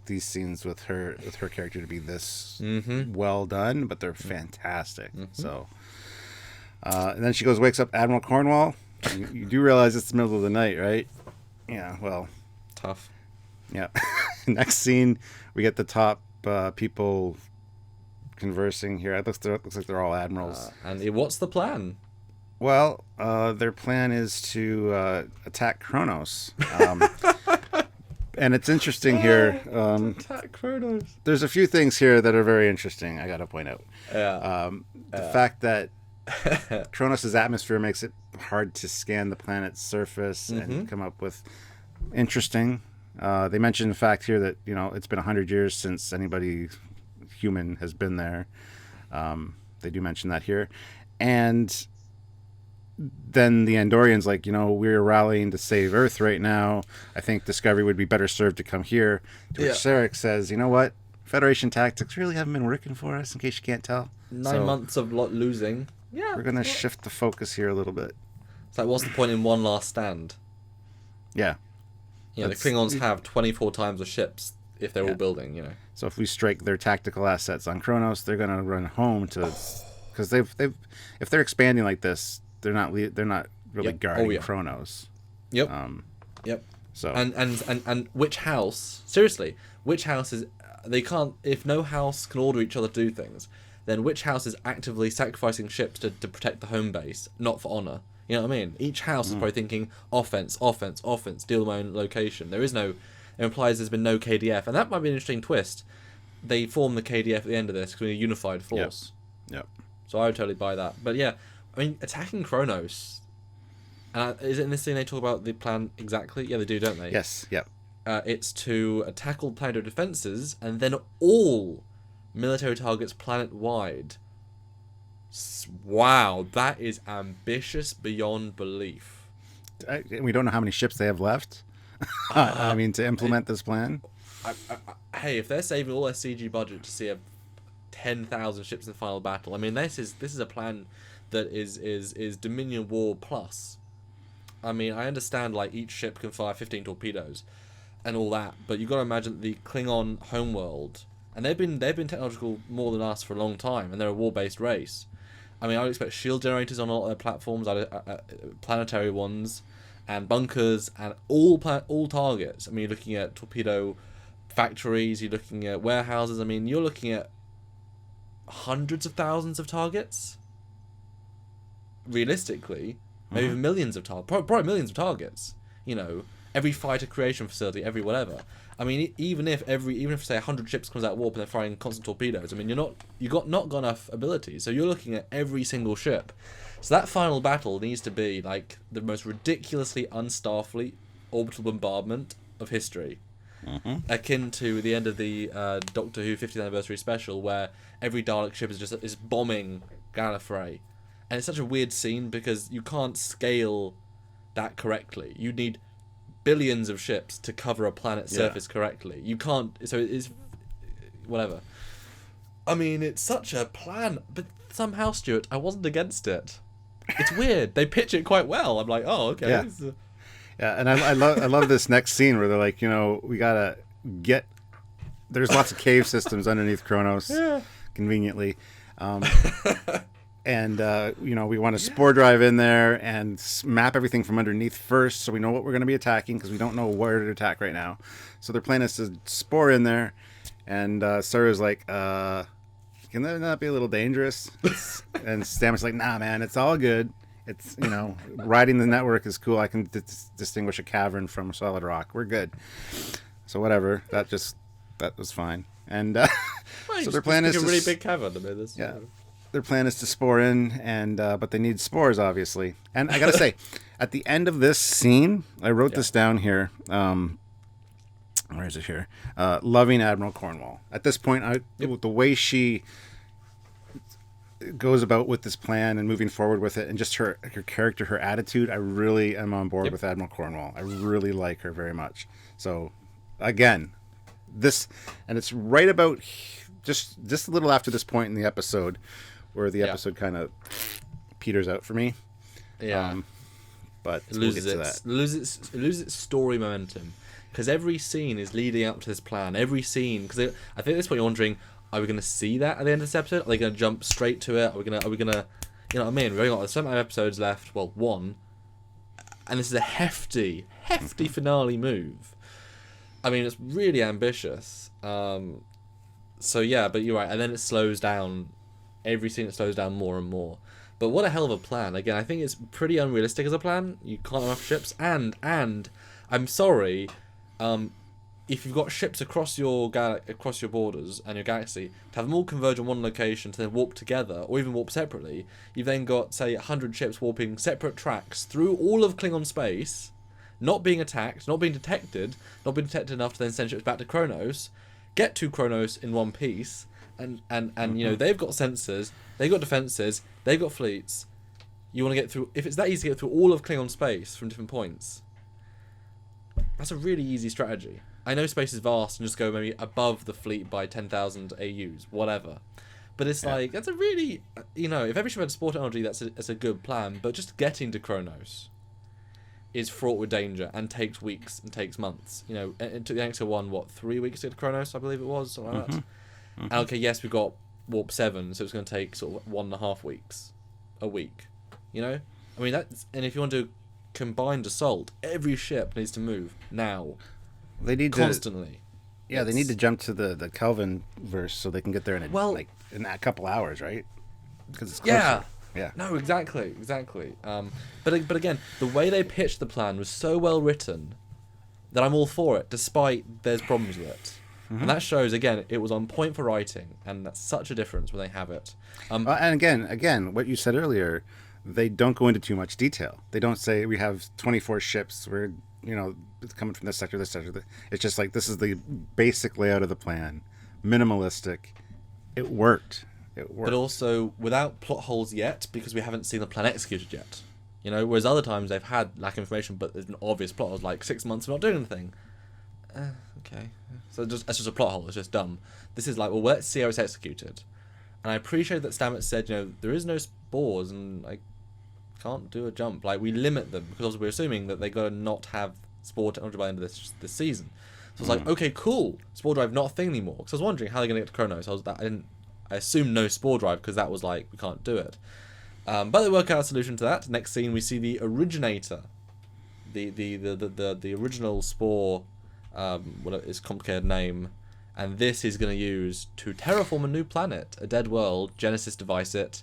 these scenes with her character to be this well done, but they're fantastic. So, and then she wakes up Admiral Cornwall. You do realize it's the middle of the night, right? Yeah. Well, tough. Yeah. Next scene, we get the top people conversing here. It looks like they're all admirals. And what's the plan? Well, their plan is to attack Kronos. And it's interesting here. Attack Kronos. There's a few things here that are very interesting, I got to point out. Yeah. The fact that Kronos' atmosphere makes it hard to scan the planet's surface and come up with interesting. They mention the fact here that, it's been 100 years since anybody human has been there. They do mention that here. And then the Andorians like, we're rallying to save Earth right now. I think Discovery would be better served to come here. To which Sarek says, you know what? Federation tactics really haven't been working for us, in case you can't tell. 9 months of losing. Yeah. We're going to shift the focus here a little bit. It's like, what's the point in one last stand? Yeah. The Klingons have 24 times the ships if they're all building, So if we strike their tactical assets on Kronos, they're going to run home to... Because if they're expanding like this, they're not really guarding Kronos. Yep. Yep. So and which house? Seriously, which house is? They can't. If no house can order each other to do things, then which house is actively sacrificing ships to protect the home base, not for honor? You know what I mean? Each house is probably thinking offense, deal my own location. There is no. It implies there's been no KDF, and that might be an interesting twist. They form the KDF at the end of this because we're a unified force. Yep. So I would totally buy that. But yeah, I mean, attacking Kronos. Is it in this scene they talk about the plan exactly? Yeah, they do, don't they? Yes, yep. It's to tackle planetary defenses and then all military targets planet-wide. Wow, that is ambitious beyond belief. We don't know how many ships they have left. I mean, to implement this plan. Hey, if they're saving all their CG budget to see 10,000 ships in the final battle, I mean, this is a plan that is Dominion War plus. I mean, I understand like each ship can fire 15 torpedoes and all that, but you've got to imagine the Klingon homeworld, and they've been technological more than us for a long time, and they're a war-based race. I mean, I would expect shield generators on all their platforms, planetary ones, and bunkers, and all targets. I mean, you're looking at torpedo factories, you're looking at warehouses. I mean, you're looking at hundreds of thousands of targets. Realistically, maybe even millions of targets. Probably millions of targets. Every fighter creation facility, every whatever. I mean, even if say 100 ships comes out warp and they're firing constant torpedoes, I mean, not got enough ability. So you're looking at every single ship. So that final battle needs to be like the most ridiculously unstarfleet orbital bombardment of history, akin to the end of the Doctor Who 50th anniversary special, where every Dalek ship is bombing Gallifrey, and it's such a weird scene because you can't scale that correctly. You need billions of ships to cover a planet's surface correctly. You can't. So it's whatever. I mean, it's such a plan, but somehow, Stuart, I wasn't against it. It's weird. They pitch it quite well. I'm like, oh, okay. Yeah. Yeah, and I love this next scene where they're like, we gotta get. There's lots of cave systems underneath Kronos, conveniently, and we want to spore drive in there and map everything from underneath first, so we know what we're going to be attacking because we don't know where to attack right now. So their plan is to spore in there, and Sarah's like, "Can that not be a little dangerous?" And Stamets like, "Nah, man, it's all good. It's, riding the network is cool. I can distinguish a cavern from solid rock. We're good." So whatever. That was fine. And so their plan is a really big cavern. I mean, their plan is to spore in, and but they need spores, obviously. And I gotta say, at the end of this scene, I wrote this down here. Where is it here? Loving Admiral Cornwall. At this point, the way she goes about with this plan and moving forward with it, and just her character, her attitude, I really am on board with Admiral Cornwall. I really like her very much. So, again, and it's right about just a little after this point in the episode where the episode kind of peters out for me. Yeah. But it loses its story momentum because every scene is leading up to this plan. Every scene, because I think at this point you're wondering, are we going to see that at the end of this episode? Are they going to jump straight to it? Are we going to, you know what I mean? We've only got so many episodes left. Well, one. And this is a hefty finale move. I mean, it's really ambitious. So yeah, but you're right. And then it slows down. Every scene it slows down more and more. But what a hell of a plan. Again, I think it's pretty unrealistic as a plan. You can't have enough ships. And I'm sorry, if you've got ships across your borders and your galaxy, to have them all converge on one location to then warp together, or even warp separately, you've then got, say, 100 ships warping separate tracks through all of Klingon space, not being attacked, not being detected enough to then send ships back to Kronos, get to Kronos in one piece, and they've got sensors, they've got defenses, they've got fleets. You want to get through, if it's that easy to get through all of Klingon space from different points, that's a really easy strategy. I know space is vast and just go maybe above the fleet by 10,000 AUs, whatever. But it's like, that's a really, if every ship had spore technology, that's a good plan. But just getting to Kronos is fraught with danger and takes weeks and takes months. It took the S01, 3 weeks to get to Kronos, I believe it was, something like that. And okay, yes, we got Warp 7, so it's going to take sort of 1.5 weeks, a week. I mean, and if you want to do combined assault, every ship needs to move now. They need constantly. They need to jump to the Kelvin verse so they can get there in a couple hours, right? Because it's closer. Yeah. No, exactly. But again, the way they pitched the plan was so well written that I'm all for it, despite there's problems with it. And that shows, again, it was on point for writing, and that's such a difference when they have it. And again, what you said earlier, they don't go into too much detail. They don't say we have 24 ships. We're it's coming from this sector, this sector. It's just like, this is the basic layout of the plan. Minimalistic. It worked. But also without plot holes yet, because we haven't seen the plan executed yet. Whereas other times they've had lack of information, but there's an obvious plot hole, like 6 months of not doing anything. Okay. So that's just a plot hole. It's just dumb. This is like, well, let's see how it's executed. And I appreciate that Stamets said, there is no spores, and I can't do a jump. Like, we limit them because obviously we're assuming that they got to not have spore technology by the end of this season. So it's like, okay, cool, spore drive not a thing anymore. Because I was wondering how they're going to get to Kronos. I assumed no spore drive because that was like, we can't do it. But they work out a solution to that. Next scene, we see the originator, the original spore, what is complicated name, and this is going to use to terraform a new planet, a dead world. Genesis device it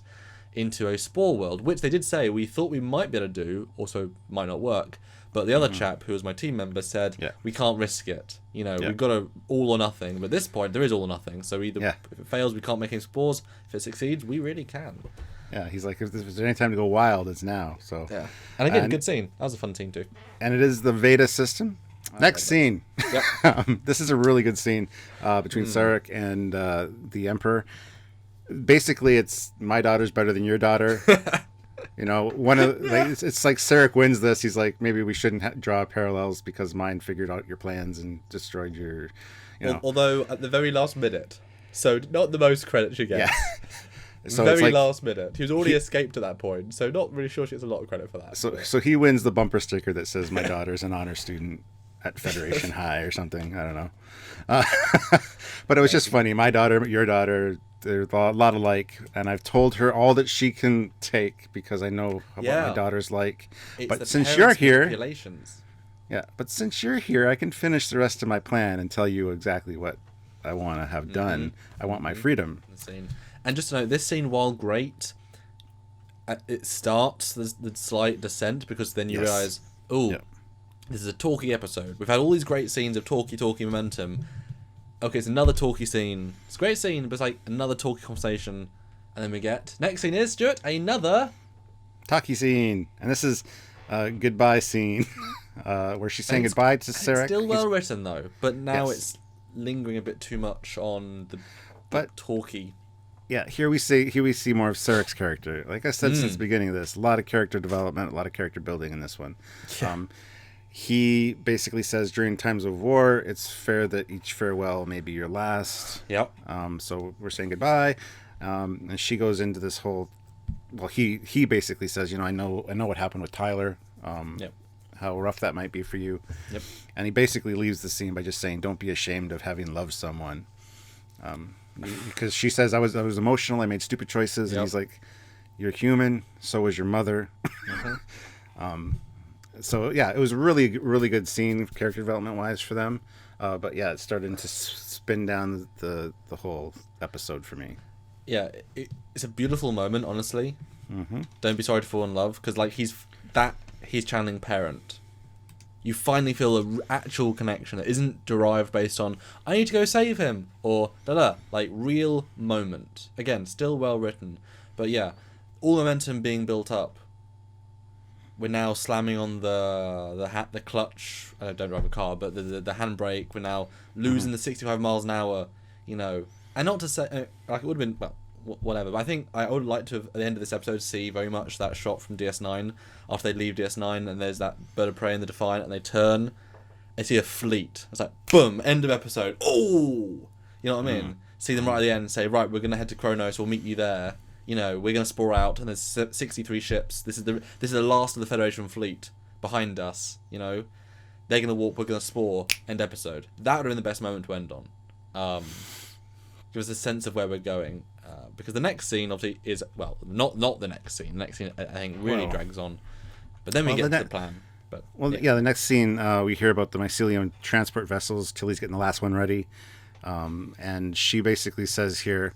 into a spore world, which they did say we thought we might be able to do, also might not work. But the other chap, who was my team member, said, we can't risk it. We've got to all or nothing. But at this point, there is all or nothing. So either if it fails, we can't make any spores. If it succeeds, we really can. Yeah, he's like, if there's any time to go wild, it's now. So yeah. And again, good scene. That was a fun scene too. And it is the Veda system. Next scene. Yep. This is a really good scene between Sarek and the Emperor. Basically, it's my daughter's better than your daughter. It's like Sarek wins this. He's like, maybe we shouldn't draw parallels because mine figured out your plans and destroyed your. Although at the very last minute, So not the most credit she gets. Yeah. So Very it's like, last minute. He was already escaped at that point, so not really sure she gets a lot of credit for that. so he wins the bumper sticker that says my daughter's an honor student at Federation High or something. I don't know. But it was just funny. My daughter, your daughter, they're a lot alike, and I've told her all that she can take because I know what my daughter's like. But since you're here, but since you're here, I can finish the rest of my plan and tell you exactly what I want to have done. I want my freedom. And just to note, this scene, while great, it starts the slight descent because then you realize, this is a talky episode. We've had all these great scenes of talky momentum. Okay, it's another talky scene. It's a great scene, but it's like another talky conversation. And then we get, next scene is, Stuart, another talky scene. And this is a goodbye scene where she's saying goodbye to Sarek. It's still well written, though, but now it's lingering a bit too much on the talky. Yeah, here we see more of Sarek's character. Like I said since the beginning of this, a lot of character development, a lot of character building in this one. Yeah. He basically says during times of war, it's fair that each farewell may be your last. Yep. So we're saying goodbye, and she goes into this whole. Well, he basically says, I know what happened with Tyler. How rough that might be for you. Yep. And he basically leaves the scene by just saying, "Don't be ashamed of having loved someone." Because she says, I was emotional, I made stupid choices, and he's like, "You're human, so was your mother." So yeah, it was a really, really good scene character development wise for them. But yeah, it started to spin down the whole episode for me. Yeah, it's a beautiful moment, honestly. Don't be sorry to fall in love, because like he's channeling parent. You finally feel an actual connection that isn't derived based on, I need to go save him, or like real moment. Again, still well written. But yeah, all momentum being built up. We're now slamming on the clutch. I don't drive a car, but the handbrake. We're now losing the 65 miles an hour, and not to say, like it would have been, well, whatever, but I think I would like to have, at the end of this episode, see very much that shot from DS9 after they leave DS9 and there's that bird of prey in the Defiant and they turn and see a fleet. It's like boom, end of episode. Oh, you know what I mean? See them right at the end and say, right, we're gonna head to Kronos, we'll meet you there. We're gonna spore out and there's 63 ships. This is the last of the Federation fleet behind us. They're gonna warp, we're gonna spore. End episode. That would have been the best moment to end on. Give us a sense of where we're going. Because the next scene obviously is, well, not the next scene. The next scene I think really drags on, but then we get to the plan. But the next scene we hear about the mycelium transport vessels. Tilly's getting the last one ready, and she basically says here,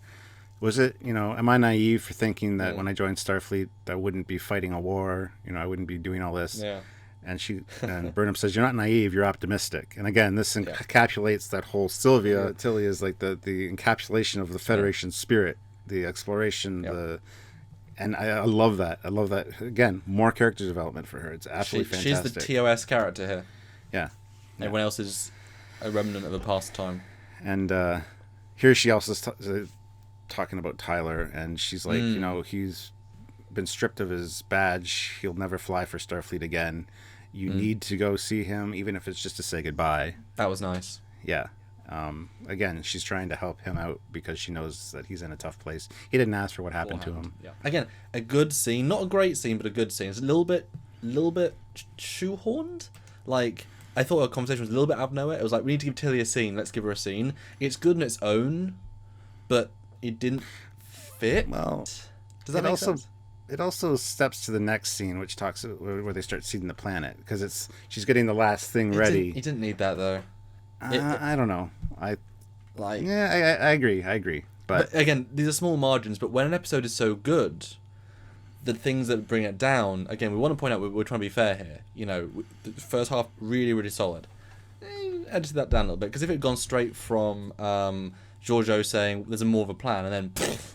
was it, am I naive for thinking that when I joined Starfleet I wouldn't be fighting a war, I wouldn't be doing all this. And Burnham says, you're not naive, you're optimistic. And again, this encapsulates that whole Sylvia. Tilly is like the encapsulation of the Federation spirit, the exploration, and I love that. I love that. Again, more character development for her. It's absolutely fantastic. She's the TOS character here. Yeah. Everyone else is a remnant of a past time. And here she also is talking about Tyler, and she's like, he's been stripped of his badge. He'll never fly for Starfleet again. You need to go see him, even if it's just to say goodbye. That was nice. Yeah. Again, she's trying to help him out because she knows that he's in a tough place. He didn't ask for what happened to him. Yeah. Again, a good scene, not a great scene, but a good scene. It's a little bit shoehorned. Like, I thought our conversation was a little bit out of nowhere. It was like, we need to give Tilly a scene. Let's give her a scene. It's good on its own, but it didn't fit. Well, does that make sense? It also steps to the next scene, which talks where they start seeding the planet, because she's getting the last thing ready. He didn't need that though. I don't know. I agree. But again, these are small margins. But when an episode is so good, the things that bring it down. Again, we want to point out we're trying to be fair here. The first half really, really solid. Edited that down a little bit, because if it had gone straight from Giorgio saying there's more of a plan and then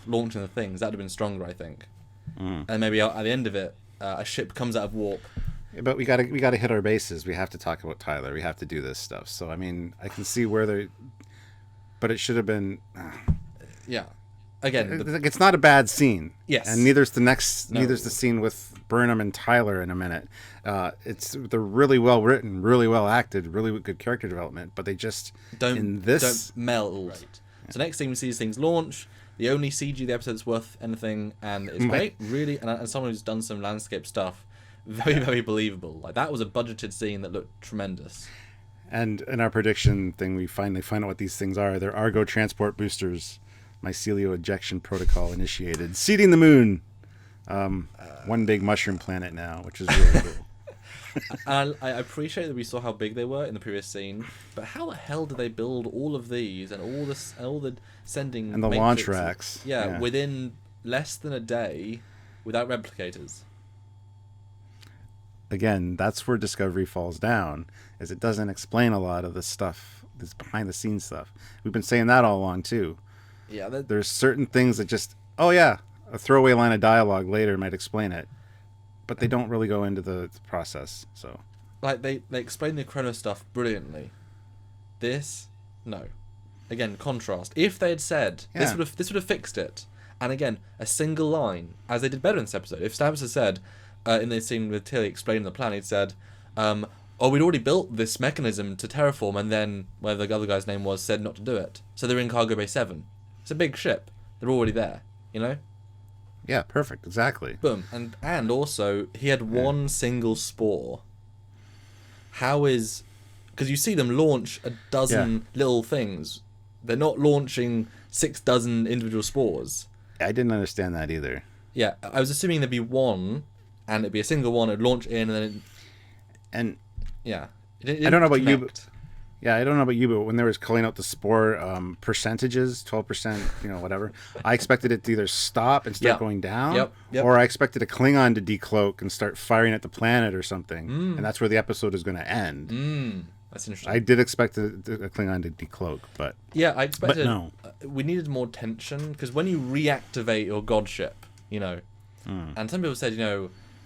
launching the things, that'd have been stronger, I think. And maybe at the end of it, a ship comes out of warp. But we gotta hit our bases. We have to talk about Tyler. We have to do this stuff. So I mean, I can see where they're, but it should have been. Yeah, again, it's not a bad scene. Yes, and neither's the scene with Burnham and Tyler in a minute. They're really well written, really well acted, really good character development. But they just don't meld. Right. So next thing we see is things launch. The only CG of the episode that's worth anything, and it's great, really. And as someone who's done some landscape stuff, very, very believable. Like, that was a budgeted scene that looked tremendous. And in our prediction thing, we finally find out what these things are. They're Argo transport boosters. Mycelio ejection protocol initiated. Seeding the moon. One big mushroom planet now, which is really cool. And I appreciate that we saw how big they were in the previous scene, but how the hell did they build all of these and all the sending and the launch racks? Yeah, within less than a day, without replicators. Again, that's where Discovery falls down, is it doesn't explain a lot of the stuff, this behind the scenes stuff. We've been saying that all along too. Yeah, there's certain things that just, a throwaway line of dialogue later might explain it, but they don't really go into the process. So, like, they explain the Chrono stuff brilliantly. This, no. Again, contrast. If they had said this would have fixed it. And again, a single line, as they did better in this episode. If Stamets had said, in the scene with Tilly explaining the plan, he'd said, we'd already built this mechanism to terraform, and then whatever the other guy's name was said not to do it. So they're in Cargo Bay 7. It's a big ship. They're already there, you know? Yeah, perfect, exactly. Boom. And also, he had one single spore. How is... Because you see them launch a dozen little things. They're not launching 6 dozen individual spores. I didn't understand that either. Yeah, I was assuming there'd be one, and it'd be a single one, it'd launch in, and then... It I don't know about you, but... Yeah, I don't know about you, but when they were calling out the spore percentages, 12%, whatever, I expected it to either stop and start going down, or I expected a Klingon to decloak and start firing at the planet or something, and that's where the episode is going to end. That's interesting. I did expect a Klingon to decloak, but... Yeah, I expected... But no. We needed more tension, because when you reactivate your god ship, and some people said,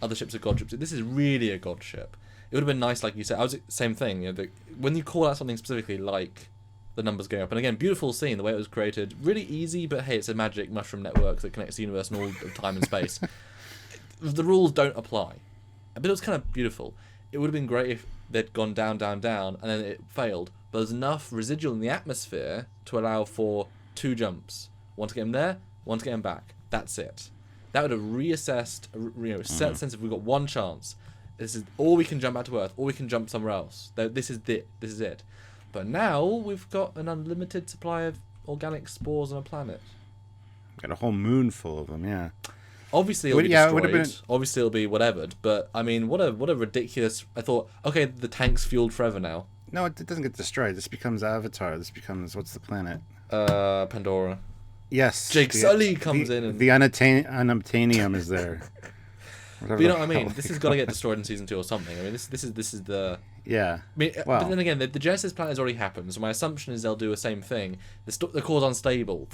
other ships are god ships, this is really a god ship. It would have been nice, like you said. Same thing. When you call out something specifically, like the numbers going up, and again, beautiful scene, the way it was created, really easy. But hey, it's a magic mushroom network that connects the universe and all of time and space. The rules don't apply, but it was kind of beautiful. It would have been great if they'd gone down, down, down, and then it failed. But there's enough residual in the atmosphere to allow for 2 jumps. One to get him there, one to get him back. That's it. That would have reassessed, set the sense of we've got one chance. This is all we can jump out to Earth, or we can jump somewhere else. This is it. But now we've got an unlimited supply of organic spores on a planet. Got a whole moon full of them, yeah. Obviously it'll be destroyed. Obviously it'll be whatevered. But I mean, what a ridiculous... I thought, okay, the tank's fueled forever now. No, it doesn't get destroyed. This becomes Avatar. This becomes, what's the planet? Pandora. Yes. Jake Sully comes in and... The unobtainium is there. But you know what I mean? This has got to get destroyed in season 2 or something. I mean, this is the... Yeah. I mean, but then again, the Genesis planet has already happened, so my assumption is they'll do the same thing. The core's unstable.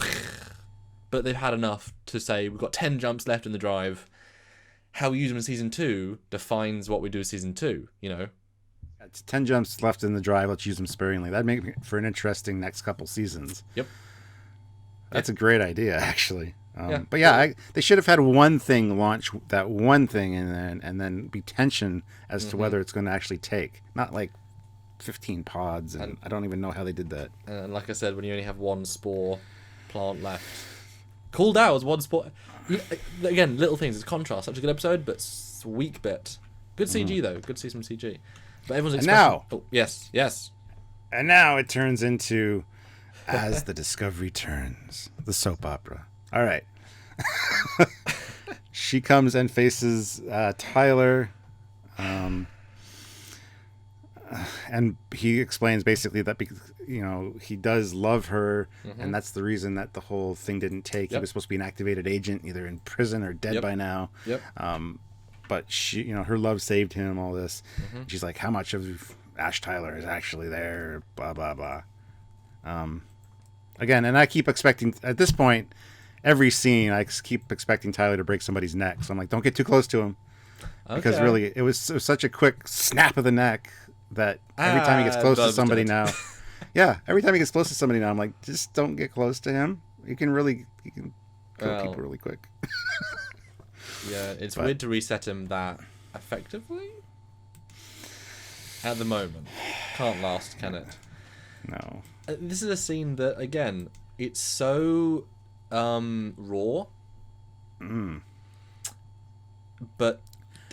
But they've had enough to say, we've got 10 jumps left in the drive. How we use them in season 2 defines what we do in season 2, It's 10 jumps left in the drive. Let's use them sparingly. That'd make for an interesting next couple seasons. Yep. That's a great idea, actually. But yeah, they should have had one thing launch that one thing and then be tension as to whether it's going to actually take. Not like 15 pods, and I don't even know how they did that. And like I said, when you only have one spore plant left. Called out as one spore. Again, little things. It's contrast. Such a good episode, but weak bit. Good CG, though. Good to see some CG. But everyone's expression... now... Oh, yes. And now it turns into... As the Discovery Turns. The soap opera. All right. She comes and faces Tyler. And he explains basically that because, he does love her, and that's the reason that the whole thing didn't take. He was supposed to be an activated agent, either in prison or dead by now. But she, her love saved him, all this. She's like, how much of Ash Tyler is actually there? Blah, blah, blah. Again, and I keep expecting, at this point, every scene, I keep expecting Tyler to break somebody's neck. So I'm like, don't get too close to him. Because really, it was such a quick snap of the neck that every time he gets close to somebody now... every time he gets close to somebody now, I'm like, just don't get close to him. He can kill people really quick. It's weird to reset him that effectively. At the moment. Can't last, can it? No. This is a scene that, again, it's so raw. But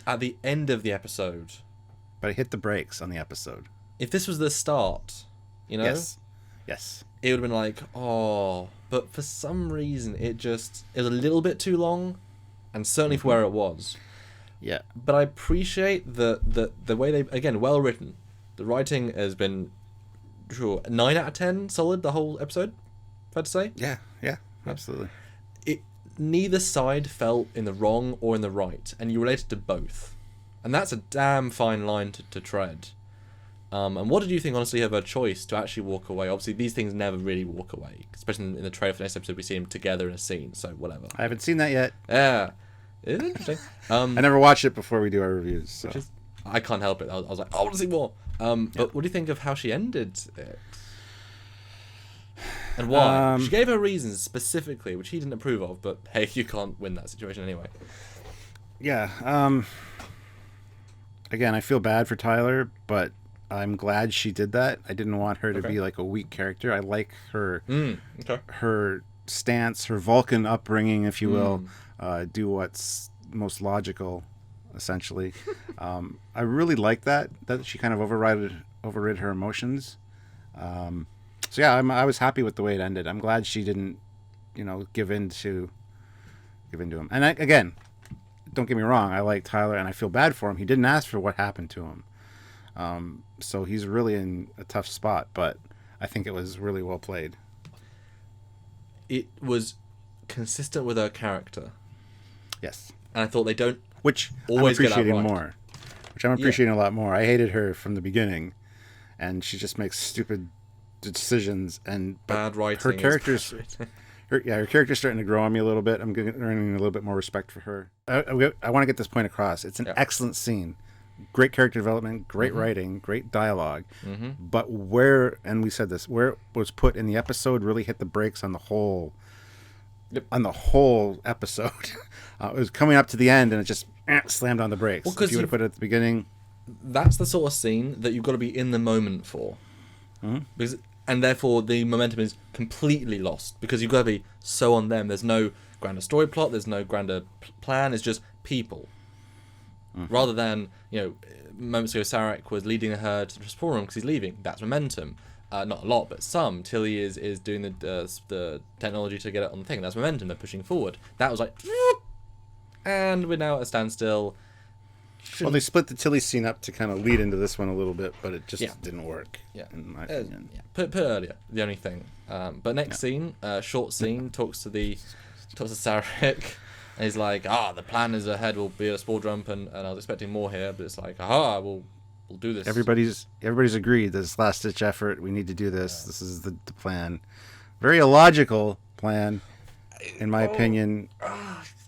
at the end of the episode, But it hit the brakes on the episode. if this was the start, you know, Yes. it would have been like, oh. But for some reason, it was a little bit too long, and certainly for where it was. Yeah. But I appreciate the way they, again, well written. The writing has been, sure, 9 out of 10 solid the whole episode. Fair to say. Yeah. Absolutely. Neither side felt in the wrong or in the right, and you related to both, and that's a damn fine line to tread. And what did you think, honestly, of her choice to actually walk away? Obviously, these things never really walk away, especially in the trailer for the next episode. We see them together in a scene, so whatever. I haven't seen that yet. Yeah, it's interesting. I never watched it before we do our reviews. So. I can't help it. I was like, I want to see more. But what do you think of how she ended it? And why? She gave her reasons specifically, which he didn't approve of, but hey, you can't win that situation anyway. Yeah. Again, I feel bad for Tyler, but I'm glad she did that. I didn't want her to be like a weak character. I like her her stance, her Vulcan upbringing, if you will, do what's most logical, essentially. I really like that she kind of overrid her emotions. So yeah, I was happy with the way it ended. I'm glad she didn't, give in to him. And again, don't get me wrong, I like Tyler and I feel bad for him. He didn't ask for what happened to him. So he's really in a tough spot, but I think it was really well played. It was consistent with her character. Yes. And I thought they don't Which always I'm appreciating get that right. more. Which I'm appreciating a lot more. I hated her from the beginning, and she just makes stupid decisions and bad writing. Her character's her character's starting to grow on me a little bit. I'm earning a little bit more respect for her. I want to get this point across. It's an excellent scene. Great character development, great writing, great dialogue. But where it was put in the episode really hit the brakes on the whole episode. It was coming up to the end and it just slammed on the brakes. Well, if you would have put it at the beginning. That's the sort of scene that you've got to be in the moment for. And therefore the momentum is completely lost because you've got to be so on them. There's no grander story plot, there's no grander plan, it's just people. Rather than, moments ago Sarek was leading the herd to the Transporter because he's leaving. That's momentum. Not a lot, but some. Tilly is doing the technology to get it on the thing. That's momentum. They're pushing forward. That was like, and we're now at a standstill. Well, they split the Tilly scene up to kind of lead into this one a little bit, but it just didn't work. In my opinion. Put earlier. The only thing. But next scene, short scene, talks to Sarek. And he's like, the plan is ahead will be a spore jump, and I was expecting more here, but it's like, we'll do this. Everybody's agreed. This last ditch effort. We need to do this. This is the plan. Very illogical plan, in my opinion.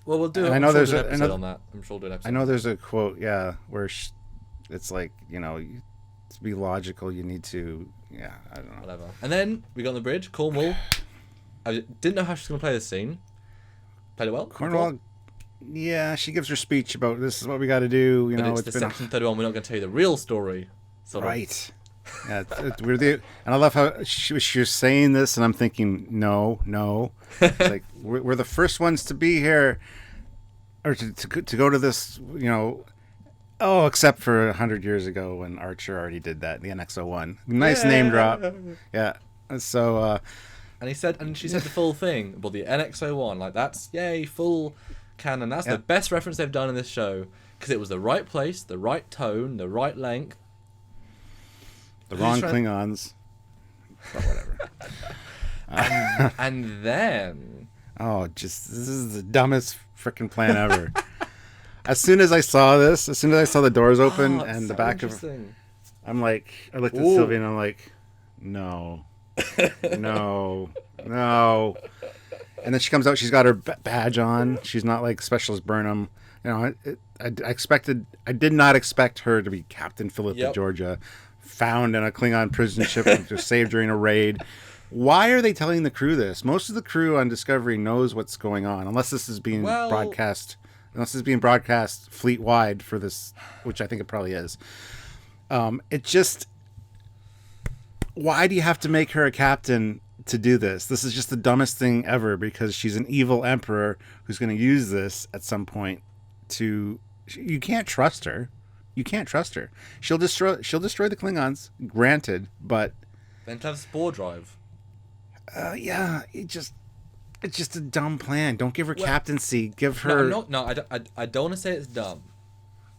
Well, we'll do. I know there's an episode on that. I'm sure we'll do an episode. I know there's a quote, where it's like, to be logical, you need to, I don't know. Whatever. And then we got on the bridge. Cornwall. I didn't know how she's going to play this scene. Played it well. Cornwall. Yeah, she gives her speech about this is what we got to do. But it's been section 31. We're not going to tell you the real story. Right. Yeah, and I love how she was saying this, and I'm thinking, no. It's like we're the first ones to be here, or to go to this, except for 100 years ago when Archer already did that, the NX-01. Nice name drop. Yeah. So. And she said the full thing about the NX-01. Like that's full canon. That's the best reference they've done in this show because it was the right place, the right tone, the right length. The wrong Klingons. But whatever. And then... this is the dumbest freaking plan ever. As soon as I saw the doors open and the back of... I'm like, I looked at Sylvia and I'm like, no. And then she comes out, she's got her badge on. She's not like Specialist Burnham. I did not expect her to be Captain Philippa Georgia, found in a Klingon prison ship and just saved during a raid. Why are they telling the crew this? Most of the crew on Discovery knows what's going on, unless this is being broadcast fleet wide for this, which I think it probably is. It just, why do you have to make her a captain to do this. This is just the dumbest thing ever because she's an evil emperor who's going to use this at some point to. You can't trust her. You can't trust her. She'll destroy the Klingons, granted, but then to have spore drive. Yeah, it's just a dumb plan. Don't give her captaincy. Give her. I don't want to say it's dumb.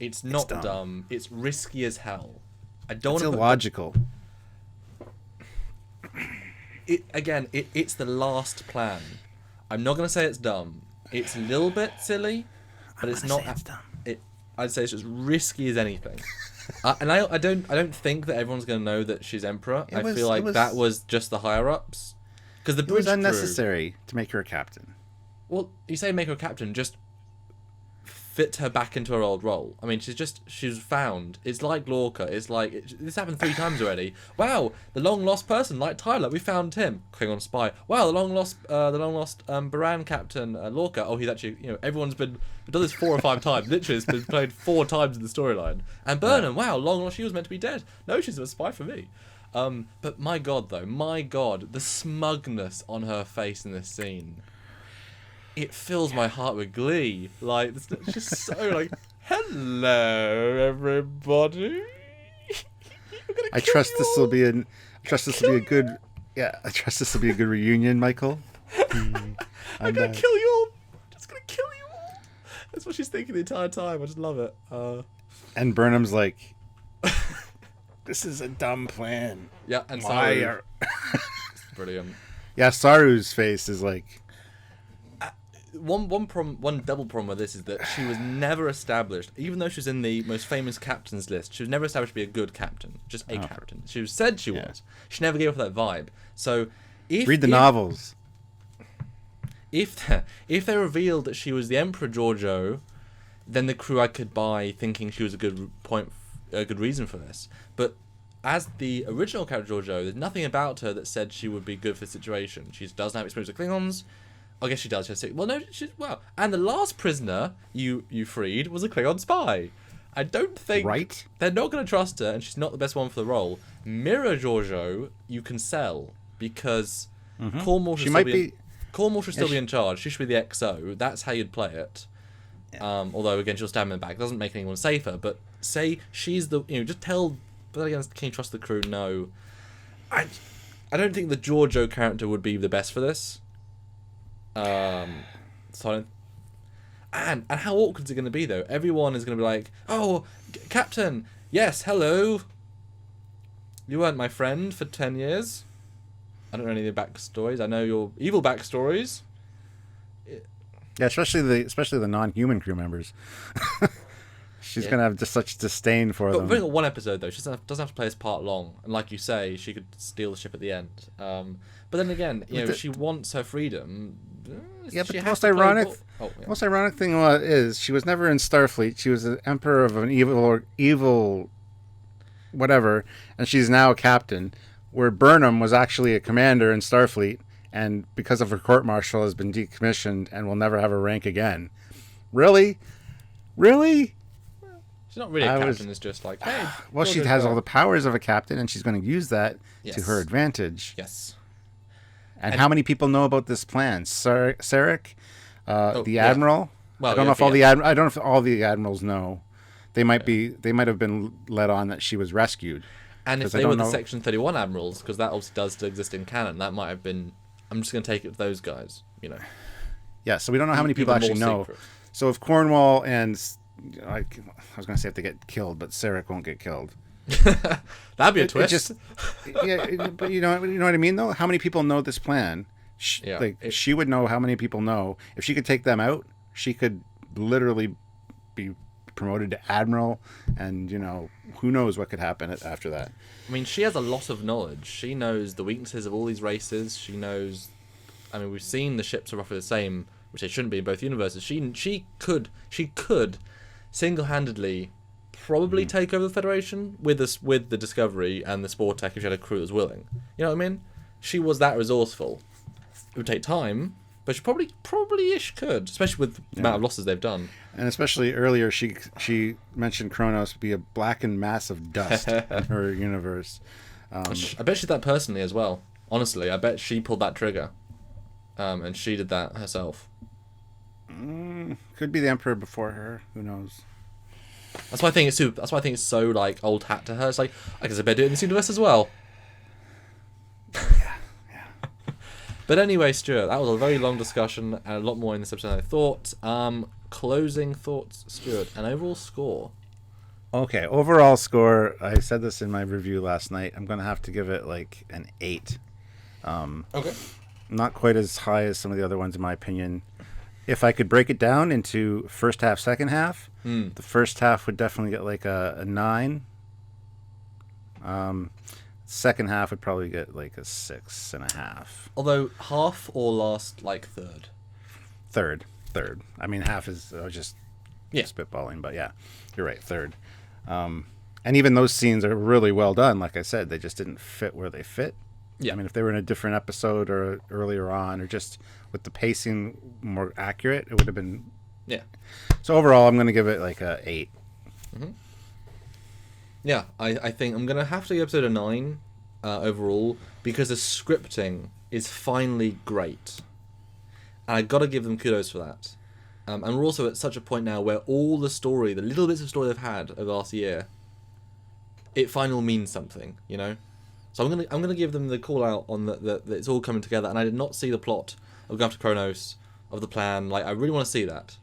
It's not dumb. It's risky as hell. I don't. It's illogical. It's the last plan. I'm not going to say it's dumb. It's a little bit silly, but it's not. It's dumb. I'd say it's as risky as anything. And I don't think that everyone's going to know that she's emperor. I feel like that was just the higher ups. Because the bridge was unnecessary to make her a captain. Well, you say make her a captain, just fit her back into her old role. I mean, she's found. It's like Lorca. It's like this happened 3 times already. Wow, the long lost person like Tyler, we found him. Klingon spy. Wow, the long lost Baran captain Lorca. Oh, he's actually everyone's been done this 4 or 5 times. Literally, it's been played 4 times in the storyline. And Burnham, wow, long lost. She was meant to be dead. No, she's a spy for me. But my God, the smugness on her face in this scene. It fills my heart with glee. Like, it's just so like, hello, everybody. I trust this will be a good. Yeah, I trust this will be a good reunion, Michael. I'm gonna kill you all. Just gonna kill you all. That's what she's thinking the entire time. I just love it. And Burnham's like, this is a dumb plan. Yeah, and Saru. Brilliant. Yeah, Saru's face is like. One double problem with this is that she was never established, even though she was in the most famous captains list. She was never established to be a good captain, just a captain. She was said she was. She never gave off that vibe. So, read the novels. If they revealed that she was the Emperor Giorgio, then the crew I could buy thinking she was a good reason for this. But as the original character Giorgio, there's nothing about her that said she would be good for the situation. She doesn't have experience with Klingons. I guess she does. And the last prisoner you freed was a Klingon spy. I don't think they're not going to trust her, and she's not the best one for the role. Mirror Giorgio, you can sell because Cornwall should still be in charge. She should be the XO. That's how you'd play it. Yeah. Although again, she'll stab him in the back. It doesn't make anyone safer. But say she's the just tell. But again, can you trust the crew? No. I don't think the Giorgio character would be the best for this. And how awkward is it going to be though? Everyone is going to be like, "Oh, Captain, yes, hello. You weren't my friend for 10 years. I don't know any of the backstories. I know your evil backstories." Yeah, especially the non-human crew members. She's going to have just such disdain for them. But we've only got 1 episode though. She doesn't have to play this part long. And like you say, she could steal the ship at the end. But then again, she wants her freedom. Yeah, but the most ironic thing is she was never in Starfleet. She was an emperor of an evil whatever, and she's now a captain, where Burnham was actually a commander in Starfleet, and because of her court-martial has been decommissioned and will never have a rank again. Really? She's not really a captain. It's just like, hey. Well, she has all the powers of a captain, and she's going to use that to her advantage. Yes. And how many people know about this plan? Sarek, the admiral. Well, I don't know if all the admirals know. They might have been let on that she was rescued. And if they were the Section 31 admirals, because that also does still exist in canon, that might have been. I'm just going to take it to those guys. Yeah. So we don't know how many people actually know. Secret. So if Cornwall and I was going to say if they get killed, but Sarek won't get killed. That'd be a twist. But you know what I mean though. How many people know this plan? She would know how many people know. If she could take them out, she could literally be promoted to admiral, and who knows what could happen after that. I mean, she has a lot of knowledge. She knows the weaknesses of all these races. She knows. I mean, we've seen the ships are roughly the same, which they shouldn't be in both universes. She could single-handedly. Probably take over the Federation with the Discovery and the Spore Tech if she had a crew that was willing. You know what I mean? She was that resourceful. It would take time, but she probably-ish could, especially with the amount of losses they've done. And especially earlier, she mentioned Kronos would be a blackened mass of dust in her universe. I bet she's that personally as well. Honestly, I bet she pulled that trigger, and she did that herself. Could be the Emperor before her. Who knows? That's why I think it's super. That's why I think it's so like old hat to her. It's like I guess I better do it in this universe as well. Yeah. But anyway, Stuart, that was a very long discussion and a lot more in this episode than I thought. Closing thoughts, Stuart, an overall score. Okay, overall score. I said this in my review last night. I'm gonna have to give it like an 8. Okay. Not quite as high as some of the other ones, in my opinion. If I could break it down into first half, second half, the first half would definitely get like a 9. Second half would probably get like a 6.5. Although half or last like third. Third. I mean, half is I was just spitballing, but yeah, you're right. Third. And even those scenes are really well done. Like I said, they just didn't fit where they fit. Yeah. I mean, if they were in a different episode or earlier on, or just with the pacing more accurate, it would have been. Yeah. So overall, I'm going to give it like a 8. Mm-hmm. Yeah, I think I'm going to have to give episode a 9 overall because the scripting is finally great. And I got to give them kudos for that. And we're also at such a point now where all the story, the little bits of story they've had over the last year, it finally means something, you know? So I'm gonna give them the call out on that it's all coming together, and I did not see the plot of going after Kronos, of the plan. Like, I really want to see that.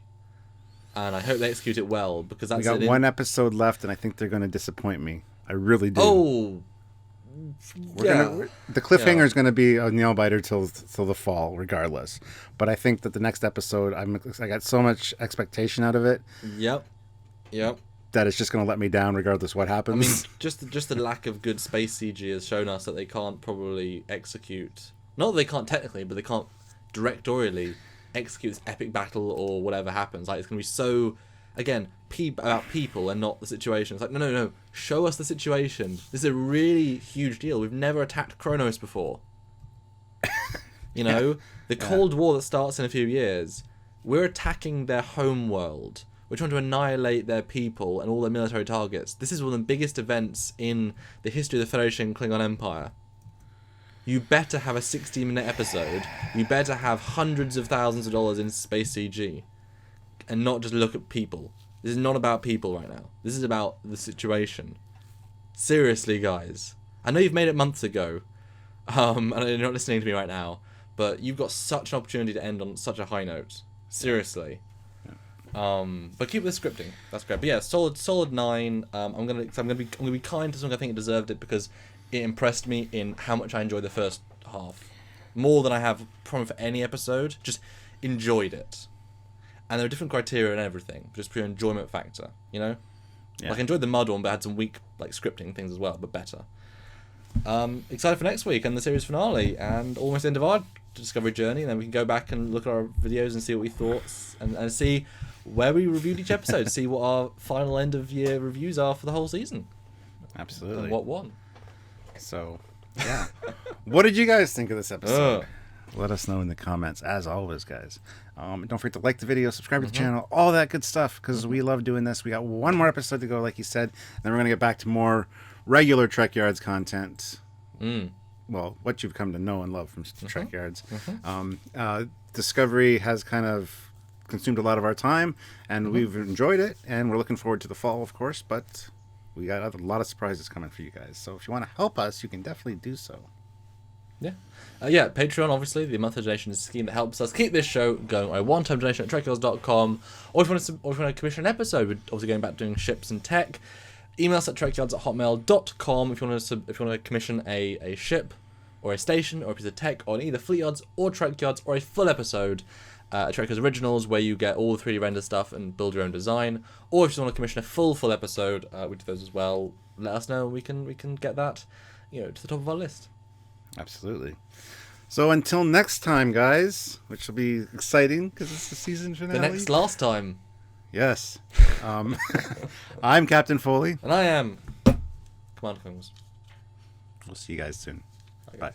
And I hope they execute it well, because that's... We got one episode left, and I think they're going to disappoint me. I really do. Oh! The cliffhanger is going to be a nail biter till the fall, regardless. But I think that the next episode, I got so much expectation out of it. Yep. That it's just going to let me down, regardless what happens. I mean, just the lack of good space CG has shown us that they can't probably execute. Not that they can't technically, but they can't directorially execute this epic battle or whatever happens. Like, it's going to be so, again, about people and not the situation. It's like, no, show us the situation. This is a really huge deal. We've never attacked Kronos before. You know, the Cold War that starts in a few years, we're attacking their home world. We're trying to annihilate their people and all their military targets. This is one of the biggest events in the history of the Federation Klingon Empire. You better have a 60-minute episode. You better have hundreds of thousands of dollars in space CG. And not just look at people. This is not about people right now. This is about the situation. Seriously, guys. I know you've made it months ago. And you're not listening to me right now. But you've got such an opportunity to end on such a high note. Seriously. But keep the scripting. That's great. But yeah, solid 9. I'm gonna be kind to something I think it deserved it because it impressed me in how much I enjoyed the first half, more than I have probably for any episode. Just enjoyed it, and there are different criteria and everything. Just pure enjoyment factor, you know. Yeah. Like I enjoyed the mud one, but had some weak like scripting things as well, but better. Excited for next week and the series finale, and almost the end of our Discovery journey, and then we can go back and look at our videos and see what we thought and see where we reviewed each episode, see what our final end of year reviews are for the whole season. Absolutely. And what won. So, yeah. What did you guys think of this episode? Let us know in the comments, as always, guys. Don't forget to like the video, subscribe to the channel, all that good stuff, because we love doing this. We got one more episode to go, like you said, and then we're going to get back to more regular Trekyards content. Well, what you've come to know and love from Trekyards. Discovery has kind of consumed a lot of our time, and we've enjoyed it, and we're looking forward to the fall, of course, but we got a lot of surprises coming for you guys. So if you want to help us, you can definitely do so. Yeah, Patreon, obviously, the monthly donation scheme that helps us keep this show going. A one-time donation at trekyards.com, or if you want to commission an episode, we're obviously going back to doing ships and tech. Email us at trekyards@hotmail.com if you want to commission a ship, or a station, or a piece of tech on either Fleet Yards or Trekyards, or a full episode at Trekyards Originals, where you get all the 3D render stuff and build your own design. Or if you want to commission a full episode, we do those as well. Let us know, we can get that, to the top of our list. Absolutely. So until next time, guys, which will be exciting because it's the season finale. The last time. Yes. I'm Captain Foley. And I am Commander Kings. We'll see you guys soon. Bye.